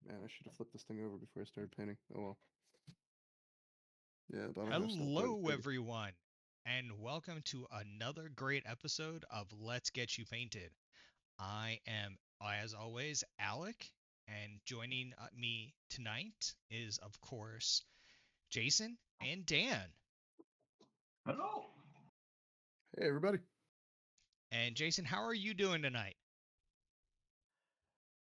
Man, I should have flipped this thing over before I started painting. Oh well. Yeah, but I messed up quite a Hello, bit. everyone, and welcome to another great episode of Let's Get You Painted. I am, as always, Alec, and joining me tonight is, of course, Jason and Dan. Hello. Hey, everybody. And Jason, how are you doing tonight?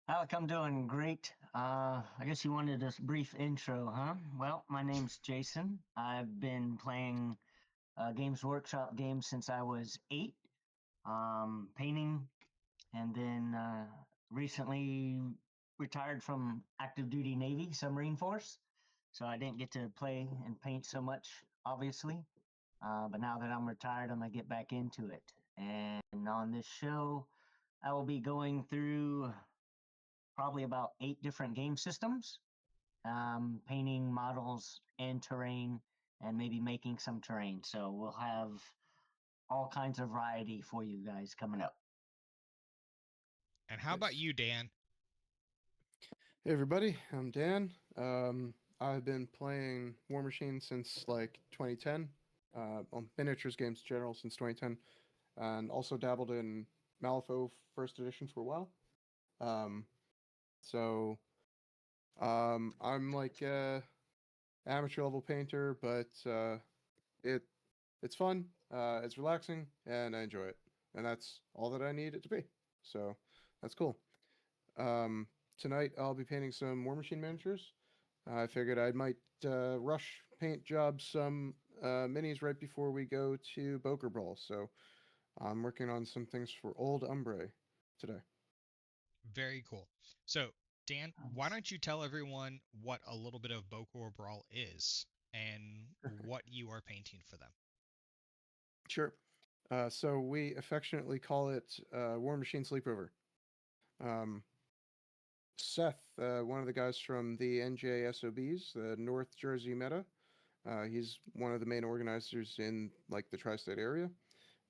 Alec, I'm doing great. I guess you wanted a brief intro, huh? Well, my name's Jason. I've been playing Games Workshop games since I was 8, painting, and then recently retired from active duty Navy submarine force. So I didn't get to play and paint so much, obviously. But now that I'm retired, I'm going to get back into it. And on this show, I will be going through probably about 8 different game systems, painting models and terrain, and maybe making some terrain. So we'll have all kinds of variety for you guys coming up. And how about Nice. you, Dan? Hey, everybody. I'm Dan. I've been playing War Machine since like 2010. On miniatures games in general since 2010, and also dabbled in Malifaux First Edition for a while. Um, so I'm like amateur level painter, but it it's fun, it's relaxing, and I enjoy it, and that's all that I need it to be. So that's cool. Tonight I'll be painting some War Machine miniatures. I figured I might rush paint job some minis right before we go to Boker Brawl. So I'm working on some things for Old Umbre today. Very cool. So, Dan, why don't you tell everyone what a little bit of Bokor Brawl is and what you are painting for them? Sure. So we affectionately call it War Machine Sleepover. Um, Seth, one of the guys from the NJSOBs, the North Jersey Meta, he's one of the main organizers in like the tri-state area.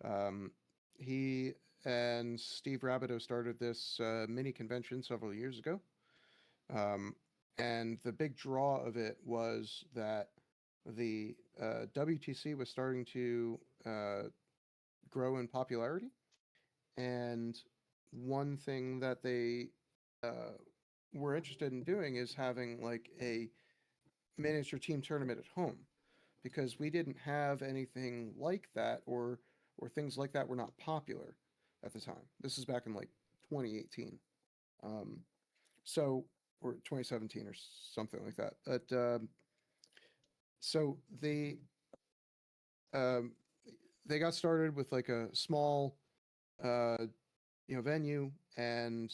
Um, he and Steve Rabideau started this mini convention several years ago. Um, and the big draw of it was that the WTC was starting to grow in popularity. And one thing that they uh, were interested in doing is having like a miniature team tournament at home because we didn't have anything like that or things like that were not popular at the time. This is back in like 2018. Um, so or 2017 or something like that. But so um, they got started with like a small uh, venue and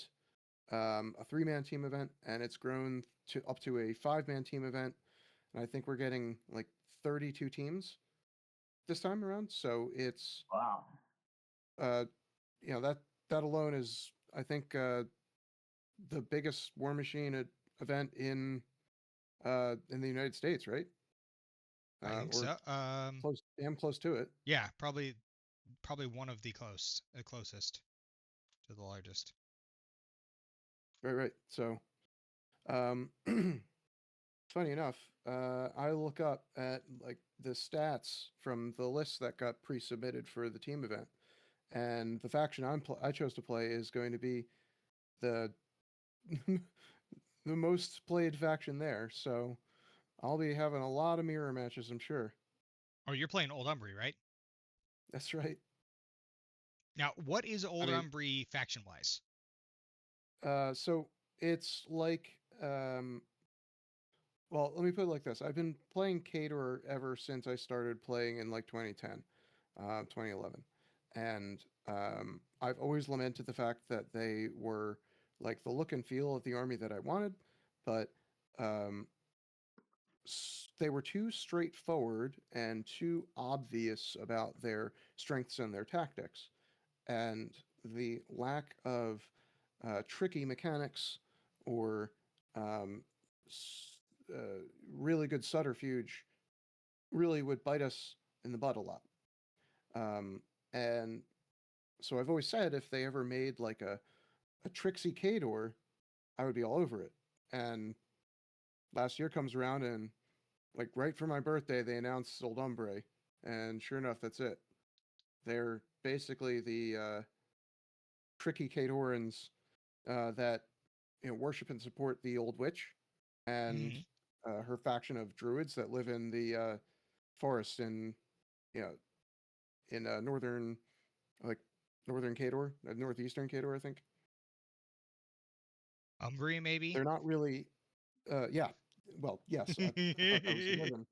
a 3-man team event, and it's grown to up to a 5-man team event. And I think we're getting like 32 teams this time around. So it's Wow. uh, that alone is I think the biggest War Machine event in the United States, right? I think Or so. damn close to it. Yeah, probably one of the closest to the largest. Right. So, funny enough, I look up at like the stats from the list that got pre-submitted for the team event, and the faction I chose to play is going to be the the most played faction there. So I'll be having a lot of mirror matches, I'm sure. Oh, you're playing Old Umbry, right? That's right. Now, what is I Old mean, Umbry faction-wise? so it's like well, let me put it like this. I've been playing Cator ever since I started playing in like 2010, 2011. And I've always lamented the fact that they were like the look and feel of the army that I wanted, but um, they were too straightforward and too obvious about their strengths and their tactics. And the lack of tricky mechanics or um, really good subterfuge really would bite us in the butt a lot. Um, and so I've always said if they ever made like a Trixie Kador, I would be all over it. And last year comes around, and like right for my birthday, they announced Old Umbre, and sure enough, that's it. They're basically the tricky Kadorans that worship and support the Old Witch and Hmm. her faction of druids that live in the forest in you know in like northern Kador, northeastern Kador, I think. Umbria, maybe? They're not really, yeah. Well, yes, I thought that was a given.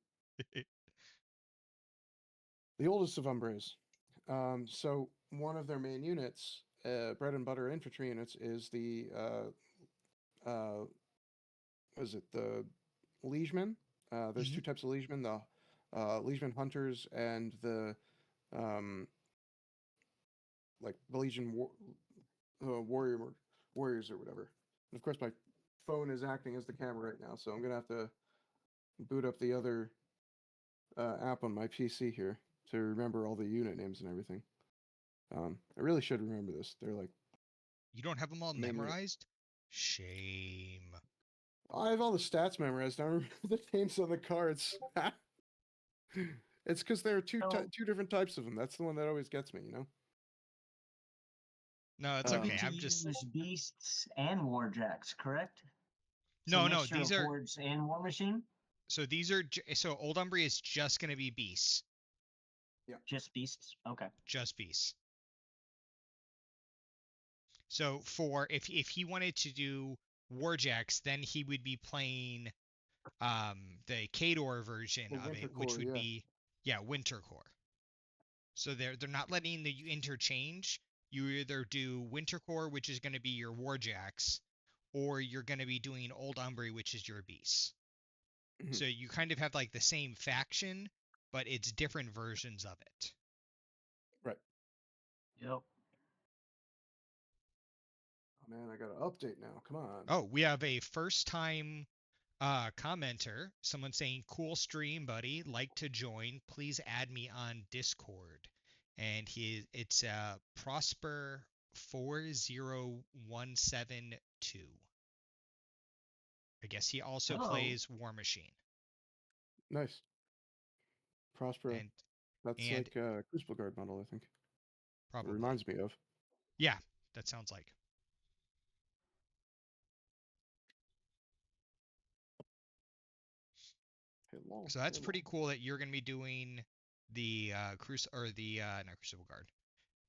The oldest of Umbres. So one of their main units, bread and butter infantry units, is the what is it, the liegemen? There's Hmm. two types of liegemen: the liegemen hunters and the um, like the warrior warriors or whatever. And of course, my phone is acting as the camera right now, so I'm gonna have to boot up the other app on my PC here to remember all the unit names and everything. I really should remember this. They're like You don't have them all mainly. memorized? Shame. I have all the stats memorized. I don't remember the names on the cards. It's because there are So two different types of them. That's the one that always gets me. No, it's you Um, okay. get to I'm just use beasts and warjacks, correct? It's a no. mixture These of are hordes and war machine. so these are so Old Umbria is just gonna be beasts, yeah. Just beasts. Okay. just beasts. So for if he wanted to do Warjacks, then he would be playing the Kador version The of Winter it, which Core. would Yeah. be Winter Core. So they're not letting the interchange. You either do Winter Core, which is going to be your Warjacks, or you're going to be doing Old Umbry, which is your beasts. Mhm. So you kind of have like the same faction, but it's different versions of it. Right. Yep. Oh man, I got to update now. Come on. Oh, we have a first time commenter, someone saying, "Cool stream, buddy. Like to join. Please add me on Discord." And it's Prosper 40172. I guess he also So plays War Machine. Nice. Prospero. And That's and like a Crucible Guard model, I think. It probably. reminds me of. Yeah, that sounds like. Hello. So that's Hello. pretty cool that you're going to be doing the not Crucible Guard,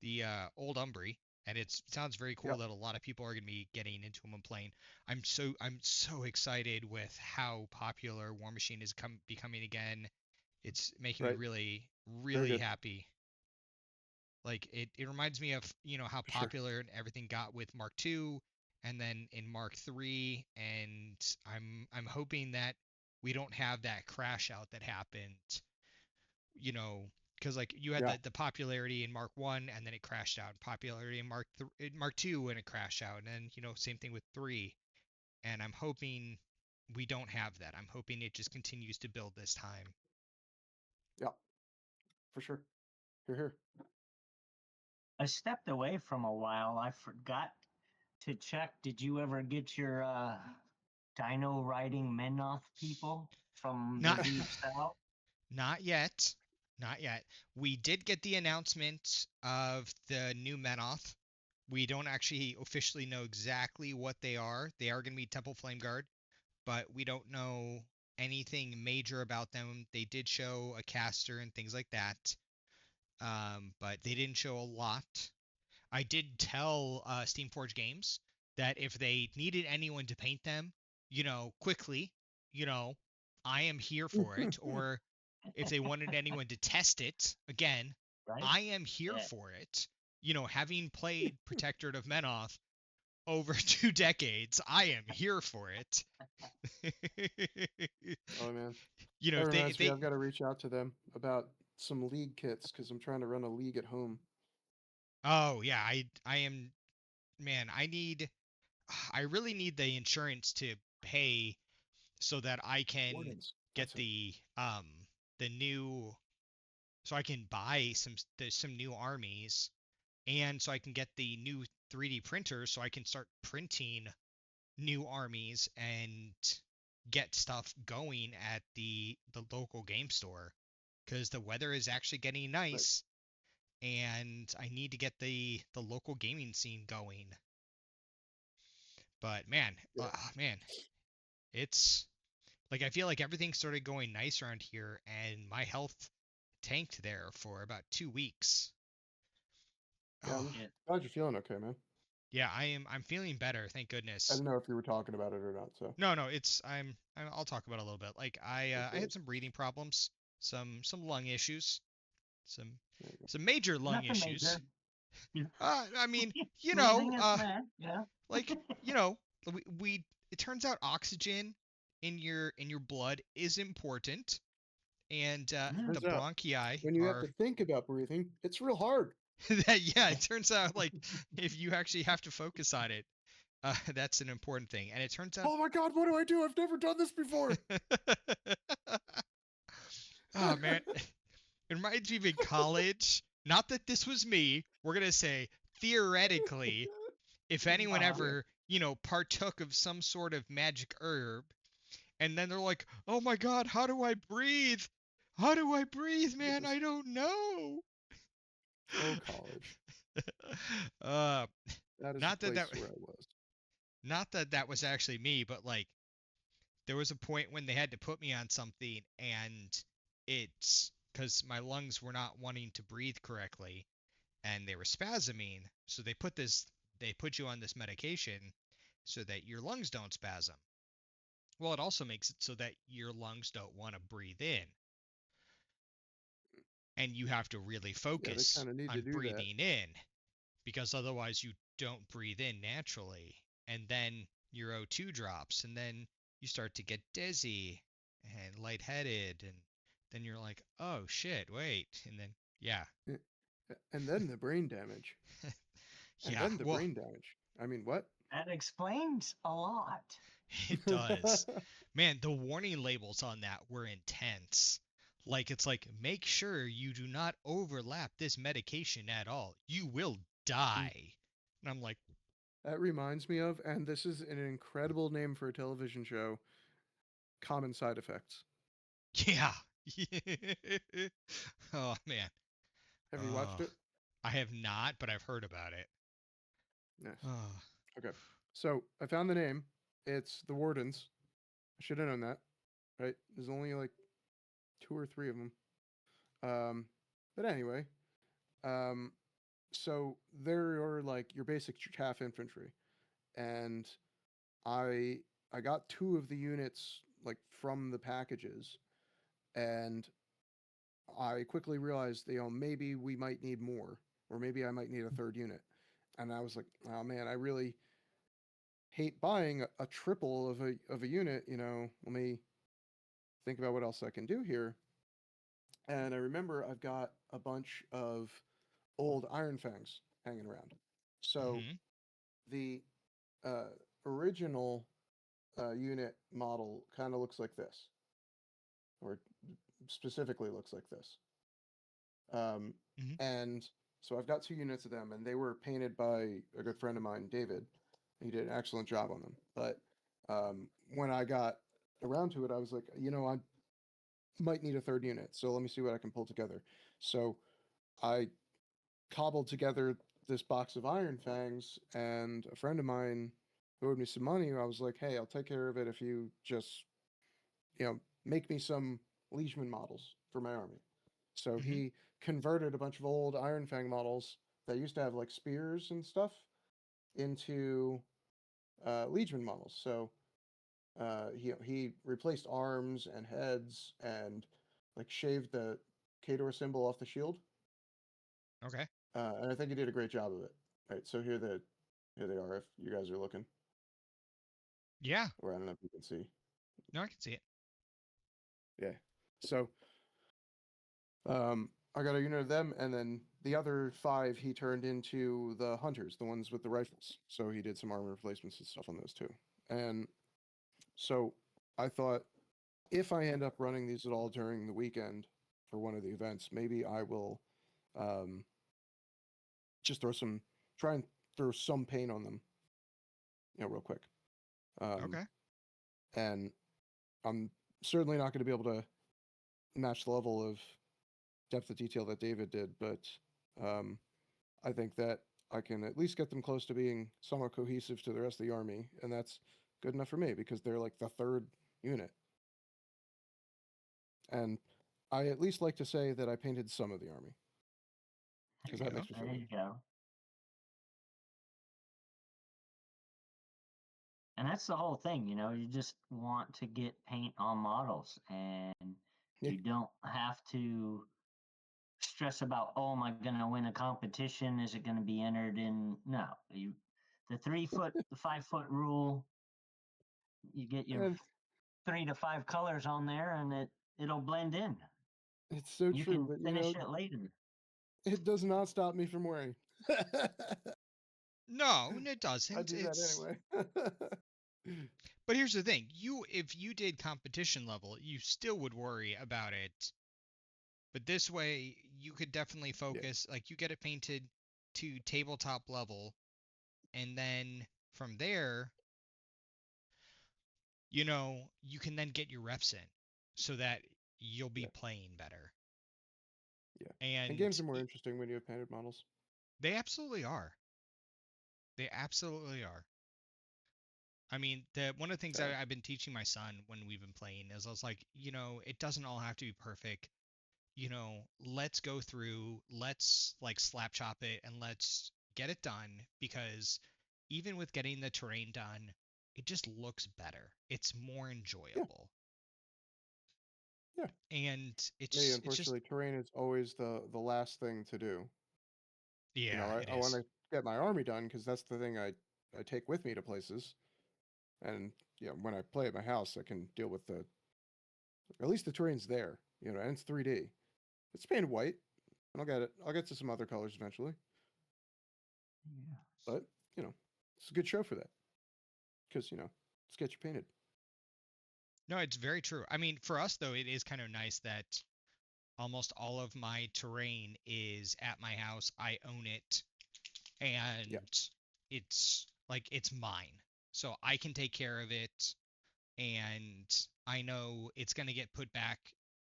the Old Umbry, and it sounds very cool Yep. that a lot of people are going to be getting into them and playing. I'm so excited with how popular War Machine is becoming again. It's making me Right. really Very really good. happy. Like it reminds me of how For sure. popular and everything got with Mark II, and then in Mark III, and I'm hoping that we don't have that crash out that happened, you know, because like you had Yeah. the popularity in Mark One, and then it crashed out. Popularity in Mark Two, and it crashed out, and then same thing with three. And I'm hoping we don't have that. I'm hoping it just continues to build this time. Yeah. For sure. Here. I stepped away from a while. I forgot to check. Did you ever get your dino riding Menoth people from the Not Deep South? not yet. Not yet. We did get the announcement of the new Menoth. We don't actually officially know exactly what they are. They are going to be Temple Flame Guard, but we don't know anything major about them. They did show a caster and things like that, but they didn't show a lot. I did tell Steamforge Games that if they needed anyone to paint them, quickly, you know, I am here for it. Or if they wanted anyone to test it, again, Right? I am here Yeah. for it. Having played Protectorate of Menoth over 2 decades, I am here for it. Oh man. That If reminds me. they, I've got to reach out to them about some league kits because I'm trying to run a league at home. oh yeah, I am, man, I really need the insurance to pay so that I can Wardens. get That's it. the new, so I can buy some new armies, and so I can get the new 3D printer so I can start printing new armies and get stuff going at the local game store because the weather is actually getting Right. nice and I need to get the local gaming scene going. But man, Yeah. man, it's like I feel like everything started going nice around here and my health tanked there for about 2 weeks. Yeah, Oh, I'm Yeah. glad you're feeling okay, man. yeah, I'm feeling better, thank I goodness. didn't know if you were talking about it or not, so No, it's I'll talk about it a little bit. Like I okay. had some breathing problems, some lung issues, some There you go. some major lung Nothing issues. major. Yeah. I mean, Breathing is bad. Yeah. like you know, we it turns out oxygen in your blood is important, and Yeah. the Turns out bronchi when you have are to think about breathing, it's real hard. that yeah. It turns out like if you actually have to focus on it, that's an important thing, and it turns out. Oh my God, what do I do? I've never done this before. Oh man, it reminds me of in college. Not that this was me. We're gonna say theoretically, if anyone Uh-huh. Yeah. ever, partook of some sort of magic herb, and then they're like, "Oh my God, how do I breathe? How do I breathe, man? Yes. I don't know." Oh, college. uh, That is the not that that, place where I was. not that that was actually me, but like there was a point when they had to put me on something, and it's because my lungs were not wanting to breathe correctly, and they were spasming. So they put you on this medication so that your lungs don't spasm. Well, it also makes it so that your lungs don't want to breathe in, and you have to really Yeah, they focus kind of need to on do that. breathing in because otherwise you don't breathe in naturally, and then your O2 drops, and then you start to get dizzy and lightheaded, and then you're like, oh shit, wait, and then yeah, Yeah. And then the brain damage. And yeah, then the well, brain damage. I mean, what? That explains a lot. it does. Man, the warning labels on that were intense. Like, it's like, make sure you do not overlap this medication at all. You will die. And I'm like, That reminds me of, and this is an incredible name for a television show, Common Side Effects. yeah. Oh, man. Have you watched Oh, it? I have not, but I've heard about it. Yes. Oh, Okay. So I found the name. It's the Wardens. I should have known that, right? There's only like two or three of them. Um, but anyway, um, so they're like your basic chaff infantry, and I I got two of the units like from the packages, and I quickly realized, maybe we might need more, or maybe I might need a third unit. And I was like, oh man, I really hate buying a triple of a unit. Let me think about what else I can do here. And I remember I've got a bunch of old Iron Fangs hanging around. So mm-hmm, the uh, original unit model kind of looks like this, or specifically looks like this. Um, mm-hmm, and so I've got two units of them, and they were painted by a good friend of mine, David. He did an excellent job on them. But when I got around to it, I was like, I might need a third unit, so let me see what I can pull together. So I cobbled together this box of Iron Fangs, and a friend of mine who owed me some money, I was like, hey, I'll take care of it if you just, make me some Legion models for my army. So mm-hmm. he converted a bunch of old Iron Fang models that used to have like spears and stuff into Legion models. So he replaced arms and heads and like shaved the Kador symbol off the shield. Okay. And I think he did a great job of it. Right, so here they are if you guys are looking, Yeah. or I don't know if you can see. No, I can see it. Yeah. So I got a unit of them, and then the other five he turned into the hunters, the ones with the rifles. So he did some armor replacements and stuff on those too. And so I thought, if I end up running these at all during the weekend for one of the events, maybe I will um, just try and throw some paint on them, real quick. Okay. And I'm certainly not going to be able to match the level of depth of detail that David did, but um, I think that I can at least get them close to being somewhat cohesive to the rest of the army, and that's good enough for me because they're like the third unit. And I at least like to say that I painted some of the army There because you that go. makes me feel There good. you go. And that's the whole thing, you just want to get paint on models and Yeah, you don't have to stress about, oh, am I going to win a competition? Is it going to be entered in? No, the 3 foot, the 5 foot rule, you get your and 3 to 5 colors on there and it'll blend in. it's so You true, can but finish it later. it does not stop me from worrying. No, it I doesn't. do that It's anyway. But here's the thing. If you did competition level, you still would worry about it. But this way, you could definitely Yeah, focus, like you get it painted to tabletop level, and then from there, you can then get your reps in so that you'll be yeah, playing better. yeah. And And games are more interesting when you have painted models. they absolutely are. They absolutely are. I mean, the one of the things Uh, I've been teaching my son when we've been playing is I was like, it doesn't all have to be perfect. Let's go through, let's like slap chop it and let's get it done because even with getting the terrain done, it just looks better. It's more yeah, enjoyable. yeah. And Me, it's just unfortunately, terrain is always the last thing to do. yeah, it I want is. to get my army done because that's the thing I take with me to places. And when I play at my house, I can deal with at least the terrain's there. And it's 3D. It's painted white. And I'll get it. I'll get to some other colors eventually. Yes. But it's a good show for that because it's get you painted. No, it's very true. I mean, for us though, it is kind of nice that almost all of my terrain is at my house. I own it Yeah, and it's mine. So I can take care of it and I know it's going to get put back,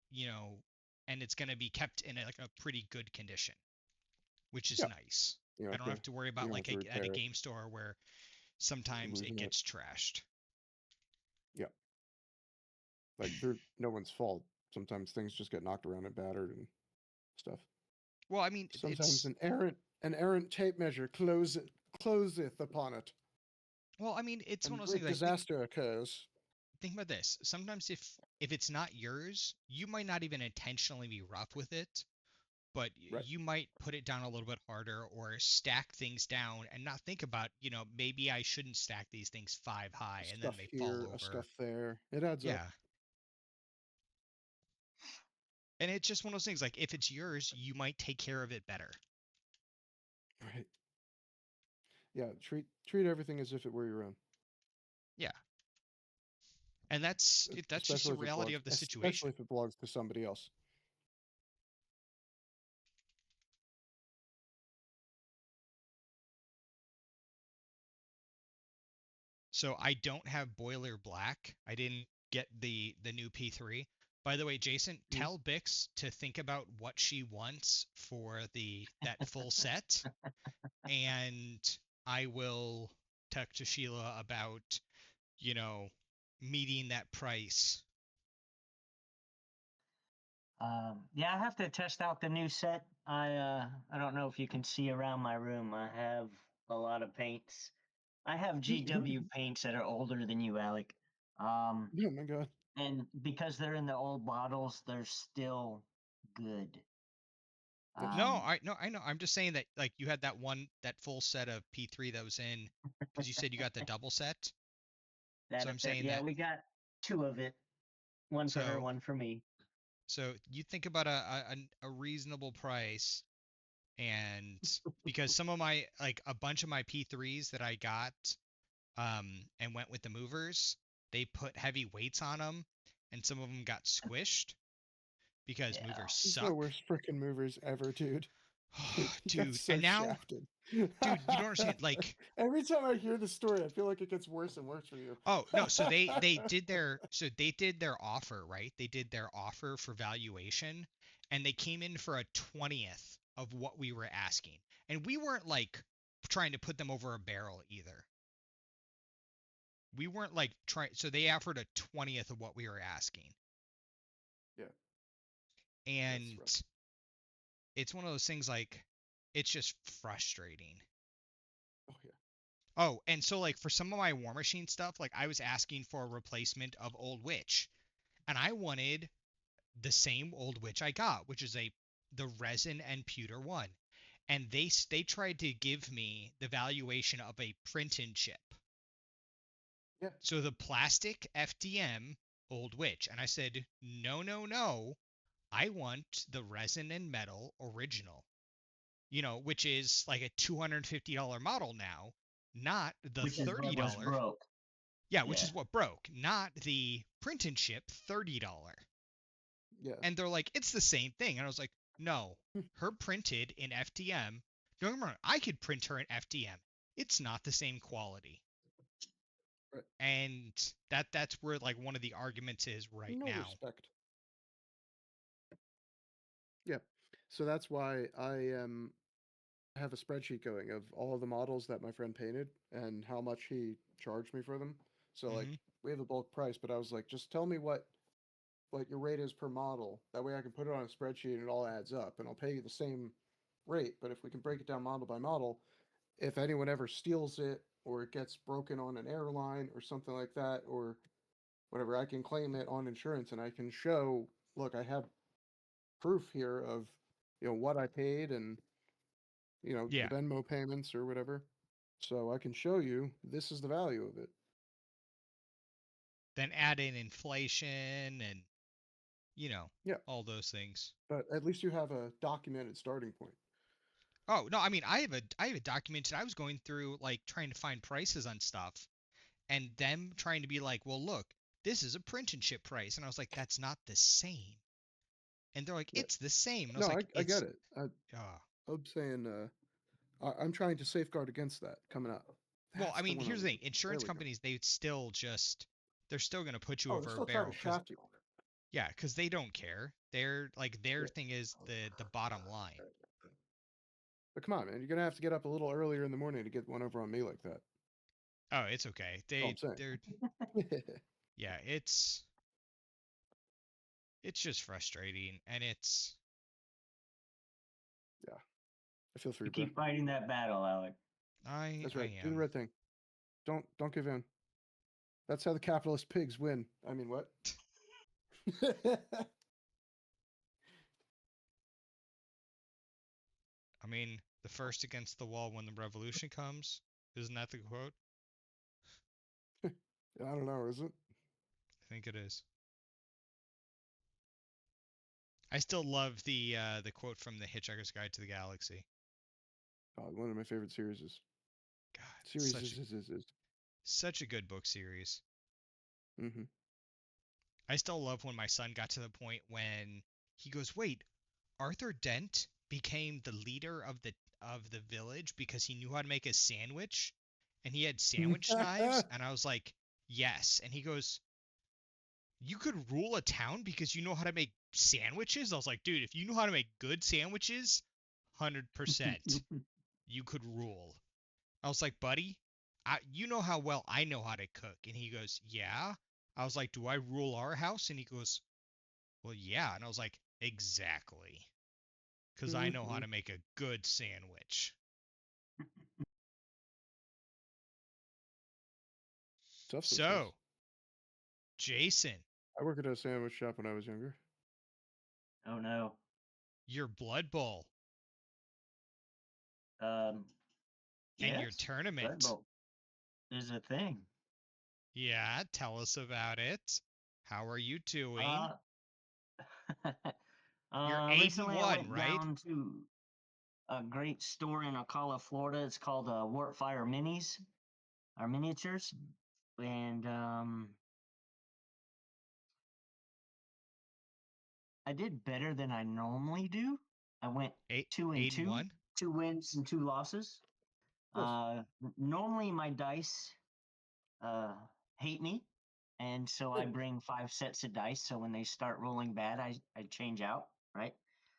you know, and it's going to be kept in like a pretty good condition, which is yeah. nice. You don't I have don't to. have to worry You about don't have like to at a repair it. game store where sometimes it Losing it. gets trashed. Yeah, like they're no one's fault. Sometimes things just get knocked around and battered and stuff. Well, I mean, Sometimes an errant tape measure closeth upon it, it's one and of those things great like think disaster occurs. think about this. Sometimes if it's not yours, you might not even intentionally be rough with it, but Right. you might put it down a little bit harder or stack things down and not think about, maybe I shouldn't stack these things 5 high A and then stuff they fall here, a over. stuff there. It adds up. Yeah. And it's just one of those things like if it's yours, you might take care of it better. Right. Yeah. Treat everything as if it were your own. Yeah. And that's just the Especially if it reality belongs, of the situation. especially if it belongs to somebody else. So I don't have boiler black. I didn't get the new P3. By the way, Jason, Mm. tell Bix to think about what she wants for that full set, and I will talk to Sheila about, you know, meeting that price. Yeah, I have to test out the new set. I don't know if you can see around my room. I have a lot of paints. I have GW paints that are older than you, Alec. Um, Oh my god. and because they're in the old bottles, they're still good. Yes. No, Um, I know. I'm just saying that like you had that full set of P3 that was in because you said you got the double set. that So I'm effect. saying Yeah, that we got two of it. One for her, so one for me. so you think about a reasonable price and because some of my like a bunch of my P3s that I got and went with the movers, they put heavy weights on them and some of them got squished because Yeah. movers These are the suck. worst freaking movers ever, dude. He got Dude, so and now, shafted. dude, you don't understand. Like, Every time I hear the story, I feel like it gets worse and worse for you. oh no, so they did their offer, right? They did their offer for valuation, and they came in for a 20th of what we were asking, and we weren't like trying to put them over a barrel either. We weren't like trying, so they offered a 20th of what we were asking, Yeah, that's and rough. it's one of those things like it's just frustrating. Oh yeah. Oh, and so like for some of my War Machine stuff, like I was asking for a replacement of Old Witch, and I wanted the same Old Witch I got, which is the resin and pewter one, and they tried to give me the valuation of a print and chip, Yeah. so the plastic FDM Old Witch, and I said no, no, no, I want the resin and metal original, which is like a $250 model now, not the which is what was $30. broke. Yeah, which Yeah. is what broke, not the print and ship $30. Yeah. And they're like, it's the same thing. And I was like, no, her printed in FDM. Don't get me wrong, I could print her in FDM. It's not the same quality. Right. And that's where like one of the arguments is right No now. respect. Yeah. So that's why I have a spreadsheet going of all the models that my friend painted and how much he charged me for them. So like Hmm. we have a bulk price, but I was like, just tell me what your rate is per model. That way I can put it on a spreadsheet and it all adds up, and I'll pay you the same rate. But if we can break it down model by model, if anyone ever steals it or it gets broken on an airline or something like that or whatever, I can claim it on insurance and I can show, look, I have proof here of what I paid and the Yeah. Venmo payments or whatever. So I can show you this is the value of it. Then add in inflation and, you know, Yeah, all those things. but at least you have a documented starting point. Oh, no, I mean, I have a documented. I was going through like trying to find prices on stuff and them trying to be like, well, look, this is a print and ship price. And I was like, that's not the same. And they're like, Right. it's the same. And I was No, like, I get it's, it. uh, I'm saying I'm trying to safeguard against that coming up. well, I That's the mean, one I here's was the thing. looking for. There Insurance we go. companies, they're still going to put you Oh, they're over a still trying to barrel because, shaft you. yeah, because they don't care. They're like, their Yeah. thing is the bottom line. But come on, man, you're gonna have to get up a little earlier in the morning to get one over on me like that. Oh, it's okay. That's all I'm saying. Yeah, it's just frustrating. And Yeah, I feel for You you, bro. keep fighting that battle, Alec. I, That's I right. Do the am. right thing. Don't give in. That's how the capitalist pigs win. I mean, what? I mean, the first against the wall when the revolution comes. Isn't that the quote? I don't know, is it? I think it is. I still love the quote from the Hitchhiker's Guide to the Galaxy. One of my favorite series God, series is. such a good book series. Mm-hmm. I still love when my son got to the point when he goes, "Wait, Arthur Dent became the leader of the village because he knew how to make a sandwich and he had sandwich knives?" And I was like, "Yes." And he goes, "You could rule a town because you know how to make sandwiches?" I was like, "Dude, if you know how to make good sandwiches, 100% you could rule." I was like, "Buddy, you know how well I know how to cook." And he goes, "Yeah." I was like, "Do I rule our house?" And he goes, "Well, yeah." And I was like, "Exactly. Because I know how Mm-hmm. to make a good sandwich." Tough sometimes. So, Jason, I worked at a sandwich shop when I was younger. Oh no. your Blood Bowl Um, and your yes, Blood tournament. Bowl is a thing. Yeah, tell us about it. How are you doing? Uh, You're 8 and recently I 1, went right? down to a great store in Ocala, Florida. It's called Warpfire Minis, our miniatures, and I did better than I normally do. I went Eight, 2-2, 8-1. 2 wins and 2 losses. Nice. Normally my dice uh, hate me, and so I bring 5 sets of dice. So when they start rolling bad, I change out, right?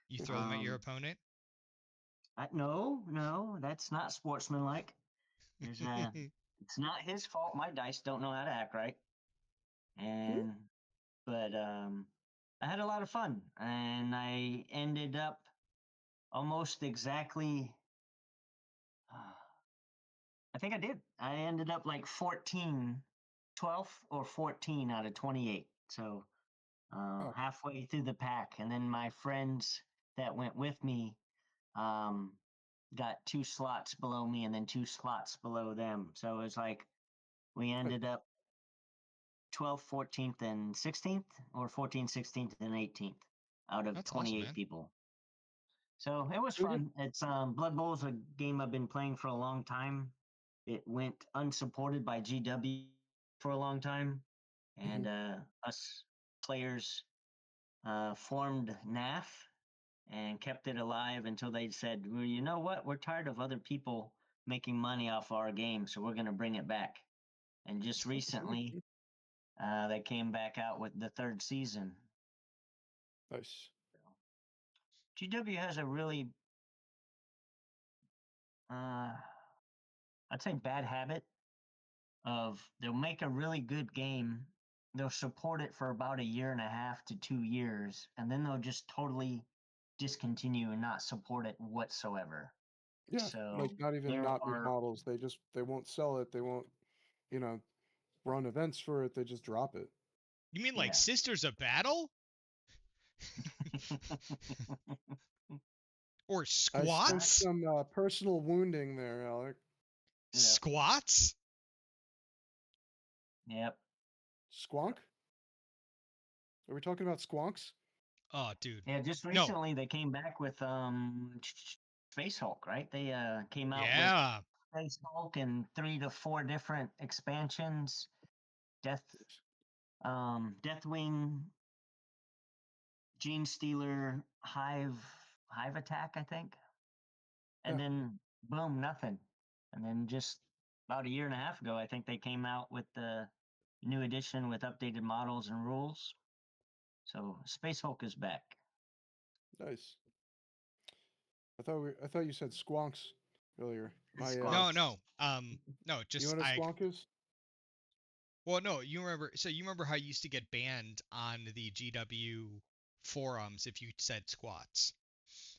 You throw them at your Um, opponent. no, that's not sportsmanlike. There's it's not his fault. My dice don't know how to act right, Hmm? and but I had a lot of fun, and I ended up almost exactly. I think I did. I ended up like 14, 12 or 14 out of 28. So Oh, halfway through the pack. And then my friends that went with me um, got 2 slots below me and then 2 slots below them. So it was like we nice. ended up 12th, 14th, and 16th, or 14th, 16th, and 18th out of That's awesome, 28 man. people. So it was Pretty good. fun. It's Blood Bowl is a game I've been playing for a long time. It went unsupported by GW for a long time, Hmm. and us players formed NAF and kept it alive until they said, well, you know what? We're tired of other people making money off our game, so we're going to bring it back. And just recently, they came back out with the 3rd season. Nice. GW has a really, uh, I'd say, bad habit of they'll make a really good game, they'll support it for about a year and a half to 2 years, and then they'll just totally discontinue and not support it whatsoever. Yeah, like So not even there not with are, models. They won't sell it. They won't, you know, run events for it. They just drop it. You mean like yeah. Sisters of Battle or I sense squats? some personal wounding there, Alec. Yep. Squats? Yep. Squonk? Are we talking about squonks? Oh, dude. Yeah. Just No. recently, they came back with Space Hulk, right? They came out with Yeah. Space Hulk and 3 to 4 different expansions. Death, Deathwing, Gene Stealer, Hive Attack, I think, and Yeah, then boom, nothing. And then just about a year and a half ago, I think they came out with the new edition with updated models and rules. So Space Hulk is back. nice. I thought you said squonks earlier. My No, Squonks. no. No, you know just what a squonk is? well, no, you remember how you used to get banned on the GW forums if you said squats.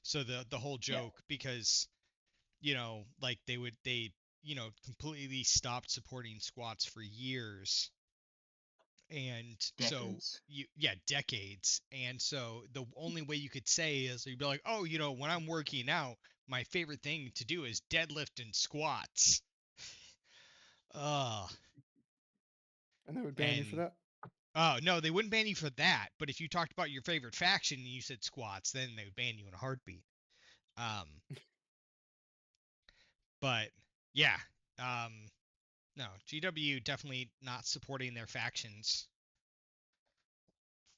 So the whole Yeah, joke, because like they completely stopped supporting squats for years, and so decades. yeah, decades. And so the only way you could say is you'd be like, oh, when I'm working out, my favorite thing to do is deadlift and squats. uh And they would ban you for and that? oh no, they wouldn't ban you for that, but if you talked about your favorite faction and you said squats, then they would ban you in a heartbeat. um but yeah. um no, GW definitely not supporting their factions.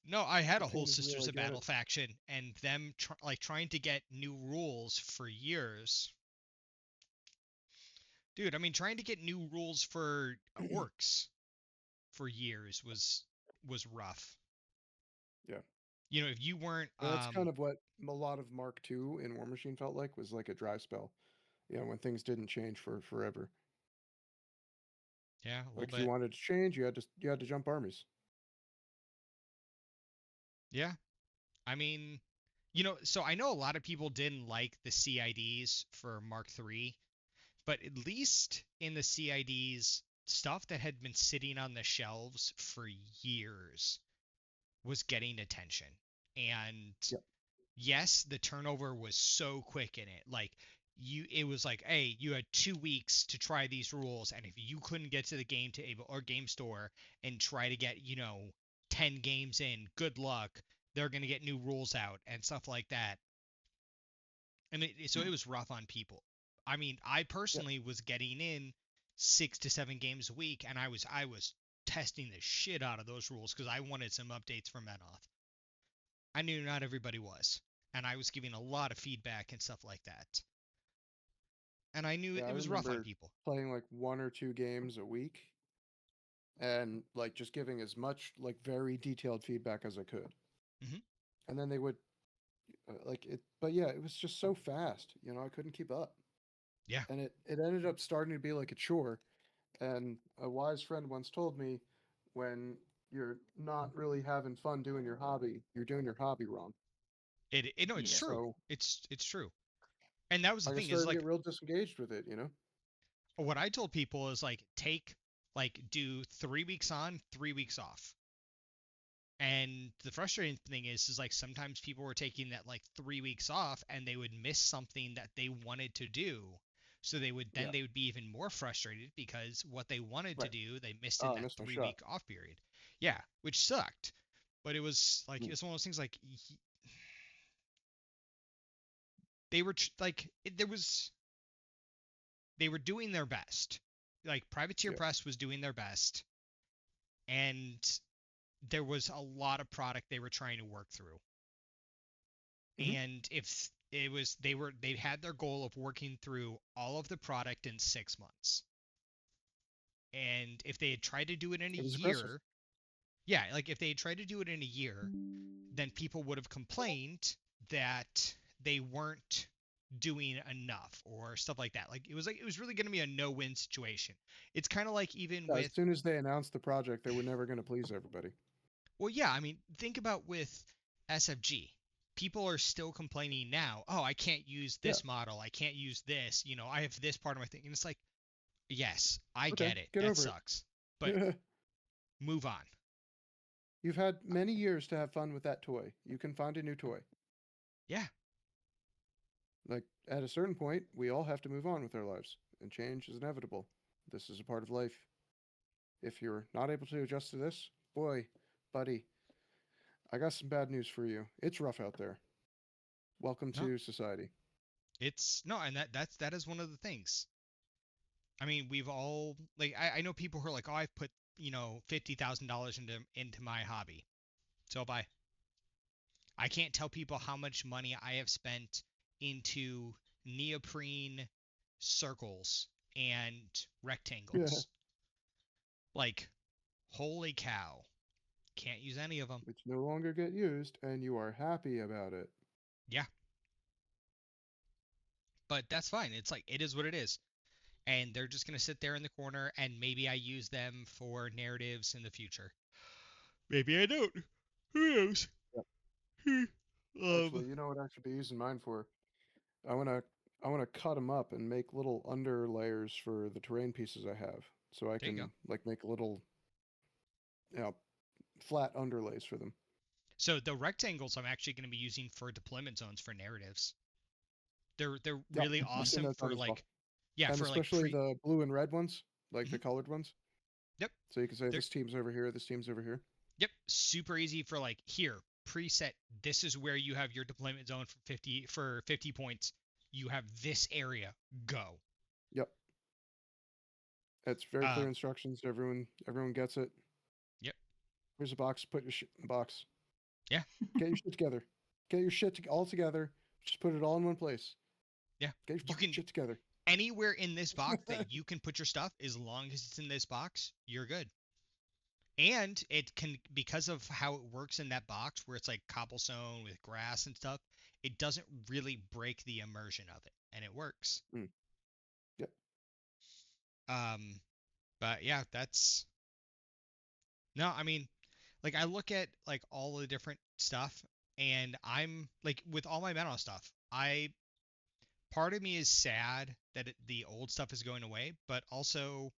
No, I had I a whole can't Sisters really of get Battle it. faction, and them trying to get new rules for years. Dude, I mean, trying to get new rules for orcs for years was rough. Yeah. If you weren't That's kind of what a lot of Mark II in War Machine felt like, was like a dry spell. When things didn't change for forever. yeah, a little Like if you bit. wanted to change, you had to jump armies. Yeah. I mean, so I know a lot of people didn't like the CIDs for Mark III, but at least in the CIDs, stuff that had been sitting on the shelves for years was getting attention. And Yep. yes, the turnover was so quick in it. Like it was like, hey, you had 2 weeks to try these rules, and if you couldn't get to the game table or game store and try to get 10 games in, good luck. They're gonna get new rules out and stuff like that. And so it was rough on people. I mean, I Yep. personally was getting in 6 to 7 games a week, and I was testing the shit out of those rules because I wanted some updates for Menoth. I knew not everybody was. and I was giving a lot of feedback and stuff like that. And I knew Yeah, I it was rough on remember people. playing like 1 or 2 games a week and like just giving as much like very detailed feedback as I could. Hmm. And then they would like it, but yeah, it was just so fast, I couldn't keep up. Yeah. And it ended up starting to be like a chore. And a wise friend once told me, when you're not really having fun doing your hobby, you're doing your hobby wrong. It no, it's Yeah. true. So It's true. And that was the like I thing is started to like get real disengaged with it. what I told people is like do 3 weeks on, 3 weeks off. And the frustrating thing is like sometimes people were taking that like 3 weeks off and they would miss something that they wanted to do. So Yeah, they would be even more frustrated because what they wanted to right. do, they missed in Oh, I that missed my three shot. week off period. Yeah, which sucked. But it Mm. was one of those things like they were like there was they were doing their best. Like Privateer Yeah. Press was doing their best, and there was a lot of product they were trying to work through. Hmm. And if it was they had their goal of working through all of the product in 6 months. And if they had tried to do it in a It was aggressive. year, yeah, like if they had tried to do it in a year, then people would have complained that they weren't doing enough or stuff like that. Like it was really going to be a no-win situation. It's kind of like even Yeah, as with soon as they announced the project, they were never going to please everybody. well, yeah, I mean, think about with SFG. People are still complaining now. Oh, I can't use Yeah. this model. I can't use this. I have this part of my thing, and it's like, yes, I Okay, get it. get That over sucks, but it. move on. You've had many years to have fun with that toy. You can find a new toy. Yeah, Like, at a certain point, we all have to move on with our lives, and change is inevitable. This is a part of life. If you're not able to adjust to this, boy, buddy, I got some bad news for you. It's rough out there. Welcome no, to society. it's no, and that is one of the things. I mean, we've all like I know people who are like, oh, I've put $50,000 into my hobby. So bye. I can't tell people how much money I have spent into neoprene circles and Yeah. rectangles. Like, holy cow. Can't use any of them. Which no longer get used, and you are happy about it. Yeah, but that's fine. It's like, it is what it is. And they're just going to sit there in the corner, and maybe I use them for narratives in the future. Maybe I don't. Who knows? Yep. um, Actually, you know what I should be using mine for? I wanna I wanna cut them up and make little under layers for the terrain pieces I have, so I there you go. can like make little, you know, flat underlays for them. So the rectangles I'm actually going to be using for deployment zones for narratives. They're Yep, really I've seen awesome those done for as well, like yeah, and for like especially the blue and red ones, like the Mhm. colored ones. Yep. So you can say They're this team's over here, this team's over here. Yep, super easy for like here, preset. This is where you have your deployment zone for 50 points. You have this area. Go. Yep, it's very clear Um, instructions. Everyone gets it. yep. Here's a box. Put your shit in the box. Yeah. Get your shit together. Get your shit all together. Just put it all in one place. Yeah. Get your You fucking can shit together. anywhere in this box that you can put your stuff as long as it's in this box, you're good. And it can because of how it works in that box where it's like cobblestone with grass and stuff, it doesn't really break the immersion of it and it works. Mm. Yep. Um but yeah, that's no, I mean, like I look at like all the different stuff and I'm like with all my metal stuff, I part of me is sad that the old stuff is going away, but also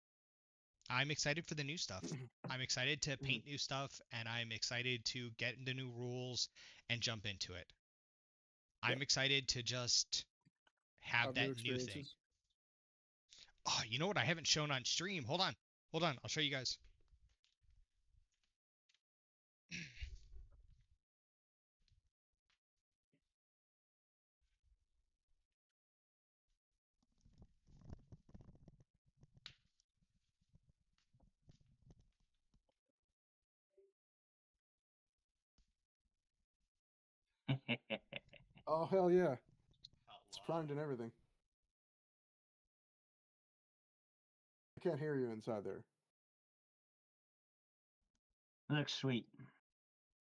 I'm excited for the new stuff. I'm excited to paint new stuff and I'm excited to get into new rules and jump into it. I'm Yep. excited to just have Have new that new thing. experiences. Oh, you know what I haven't shown on stream? Hold on. Hold on. I'll show you guys. Oh hell yeah! It's primed and everything. I can't hear you inside there. Looks sweet.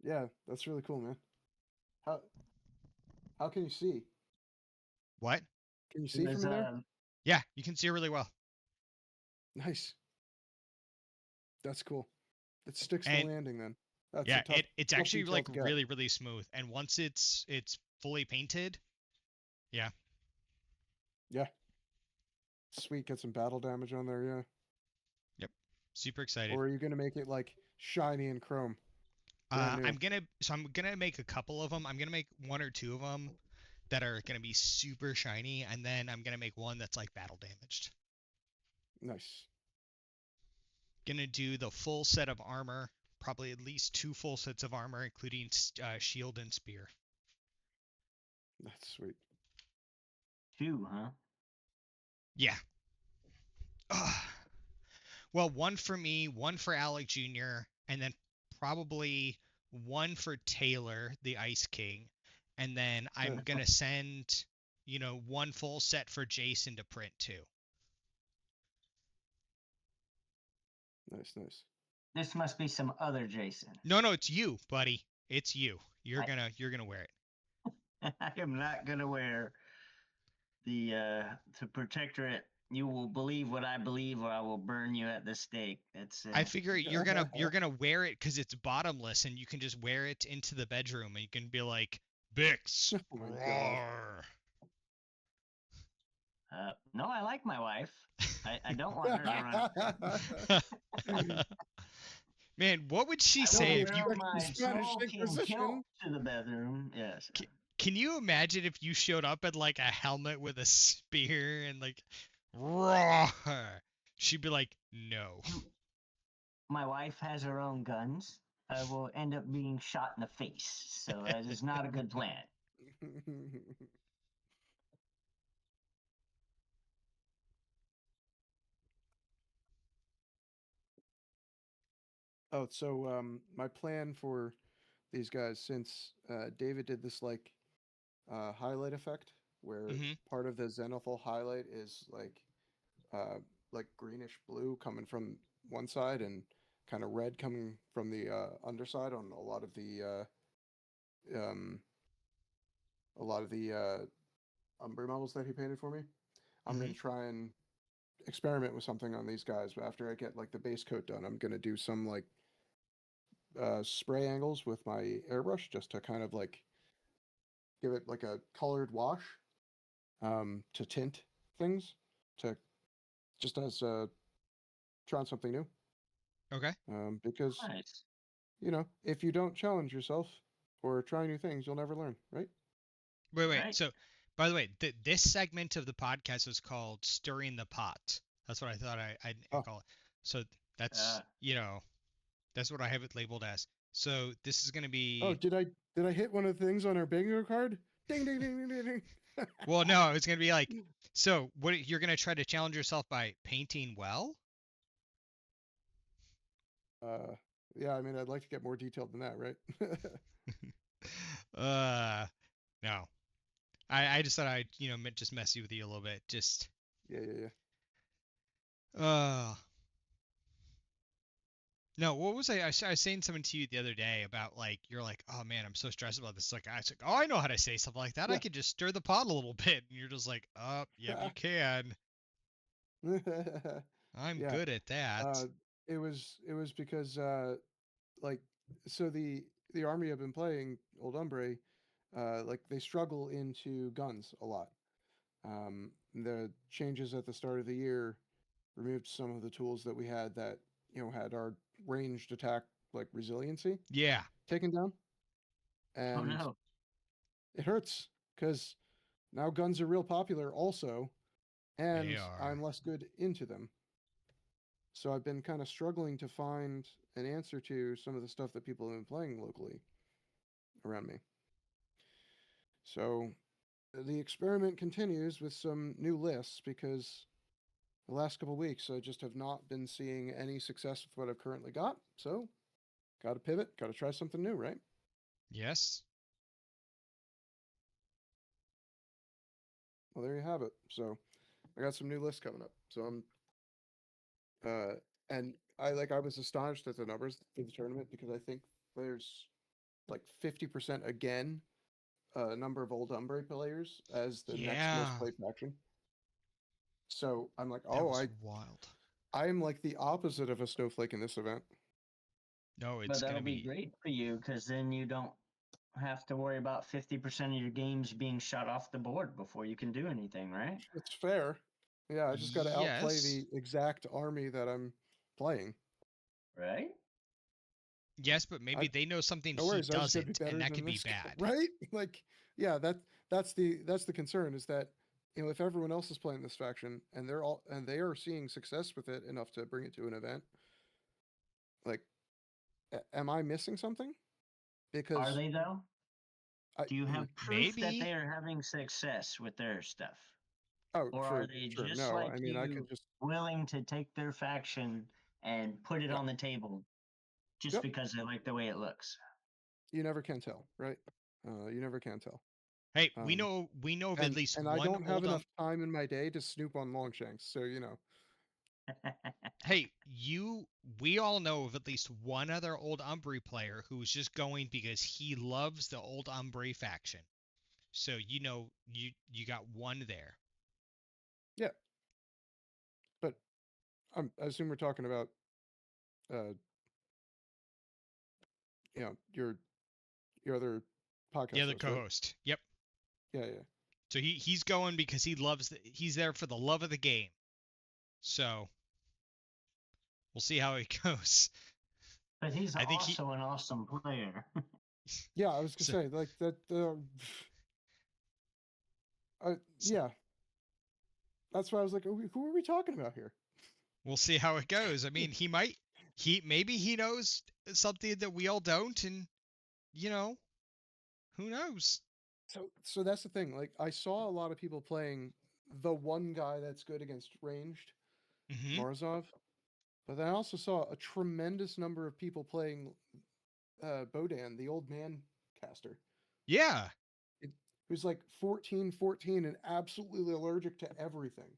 Yeah, that's really cool, man. How how can you see? What? Can you It see from was in there? Yeah, you can see it really well. Nice. That's cool. It sticks the And landing then. That's a yeah, tough it's tough actually detail like to get. really really smooth. And once it's fully painted, yeah. Yeah. Sweet, get some battle damage on there, yeah. Yep. Super excited. Or are you gonna make it like shiny and chrome? Brand new. I'm gonna make a couple of them. I'm gonna make one or two of them that are gonna be super shiny, and then I'm gonna make one that's like battle damaged. Nice. Gonna do the full set of armor, probably at least 2 full sets of armor, including shield and spear. That's sweet. 2, huh? Yeah. Ugh. Well, one for me, one for Alec Jr., and then probably one for Taylor, the Ice King. And then I'm going to send, one full set for Jason to print too. Nice, nice. This must be some other Jason. No, it's you, buddy. It's you. You're gonna wear it. I am not gonna wear the protectorate. You will believe what I believe, or I will burn you at the stake. That's I figure you're gonna wear it because it's bottomless, and you can just wear it into the bedroom, and you can be like, Bix, Oh my god. roar. No, I like my wife. I don't want her to run. Man, what would she I say will if you? wear my Spanish smoking Inquisition. kilt to the bedroom. Yes. Can you imagine if you showed up in like a helmet with a spear and like, roar? She'd be like, no. My wife has her own guns. I will end up being shot in the face. So that is not a good plan. Oh, so my plan for these guys, since David did this like highlight effect, where Hmm. part of the zenithal highlight is like greenish blue coming from one side and kind of red coming from the underside on um, a lot of the umber models that he painted for me. I'm Hmm. gonna try and experiment with something on these guys. But after I get like the base coat done, I'm gonna do some like spray angles with my airbrush just to kind of like give it like a colored wash to tint things to just as trying something new. Okay. Because Nice. if you don't challenge yourself or try new things, you'll never learn, right? Wait. Right. So, by the way, this segment of the podcast is called "Stirring the Pot." That's what I thought I'd Oh, call it. So that's that's what I have it labeled as. So this is gonna oh, be. did I hit one of the things on our bingo card? Ding ding ding ding ding ding. Well, no, it's gonna be like. So what you're gonna try to challenge yourself by painting well? uh, yeah, I mean, I'd like to get more detailed than that, right? uh, no. I just thought I'd just mess you with you a little bit. Just Yeah, yeah, yeah. uh. No, what was I was saying something to you the other day about like you're like, oh man, I'm so stressed about this. Like I was like, oh, I know how to say something like that. I Yeah. could just stir the pot a little bit, and you're just like, oh, yep, you can. I'm Yeah. good at that. Uh, it was because like so the army I've been playing, Old Umbre, like they struggle into guns a lot. The changes at the start of the year removed some of the tools that we had that had our ranged attack like resiliency Yeah, taken down, Oh and no. it hurts because now guns are real popular also, they and I'm are. less good into them. So I've been kind of struggling to find an answer to some of the stuff that people have been playing locally around me. So the experiment continues with some new lists because the last couple of weeks I just have not been seeing any success with what I've currently got. So got to pivot, got to try something new, right? Yes. Well, there you have it. So I got some new lists coming up. So uh, and I was astonished at the numbers for the tournament because I think there's like 50% again number of old Umbre players as the next most Yeah, played faction. So I'm like, that oh, was wild. I am like the opposite of a snowflake in this event. No, But it's that'll gonna be be. great for you because then you don't have to worry about 50% of your games being shot off the board before you can do anything, right? It's fair. Yeah, I just got to outplay Yes. the exact army that I'm playing. Right? Yes, but I maybe they know something No he worries. I just got to be doesn't, and better that than could be this guy, bad. right? Like, yeah, that's the concern is that if everyone else is playing this faction and they are seeing success with it enough to bring it to an event, like, am I missing something? Are Because they though? I Do you have proof that Maybe. they are having success with their stuff? oh Or are for they sure just no. like I mean, I could you, just willing to take their faction and put it yeah on the table just yep. because they like the way it looks? You never can tell, right? You never can tell. Hey, we Um, know of at least and I one don't have old enough time in my day to snoop on Longshanks, so Hey, we all know of at least one other old Umbri player who's just going because he loves the old Umbri faction. So you got one there. yeah. But I assume we're talking about uh, your other The podcast other host, right? co-host. Yep. Yeah, yeah. So he's going because he's there for the love of the game. So we'll see how it goes. But he's I think he also an awesome player. Yeah, I was gonna so, say like that. so Yeah, that's why I was like, who are we talking about here? we'll see how it goes. I mean, maybe he knows something that we all don't, and you know, who knows? So that's the thing. Like, I saw a lot of people playing the one guy that's good against ranged Hmm. Morozov, but then I also saw a tremendous number of people playing Bodan, the old man caster, Yeah. it, who's like 14-14 and absolutely allergic to everything.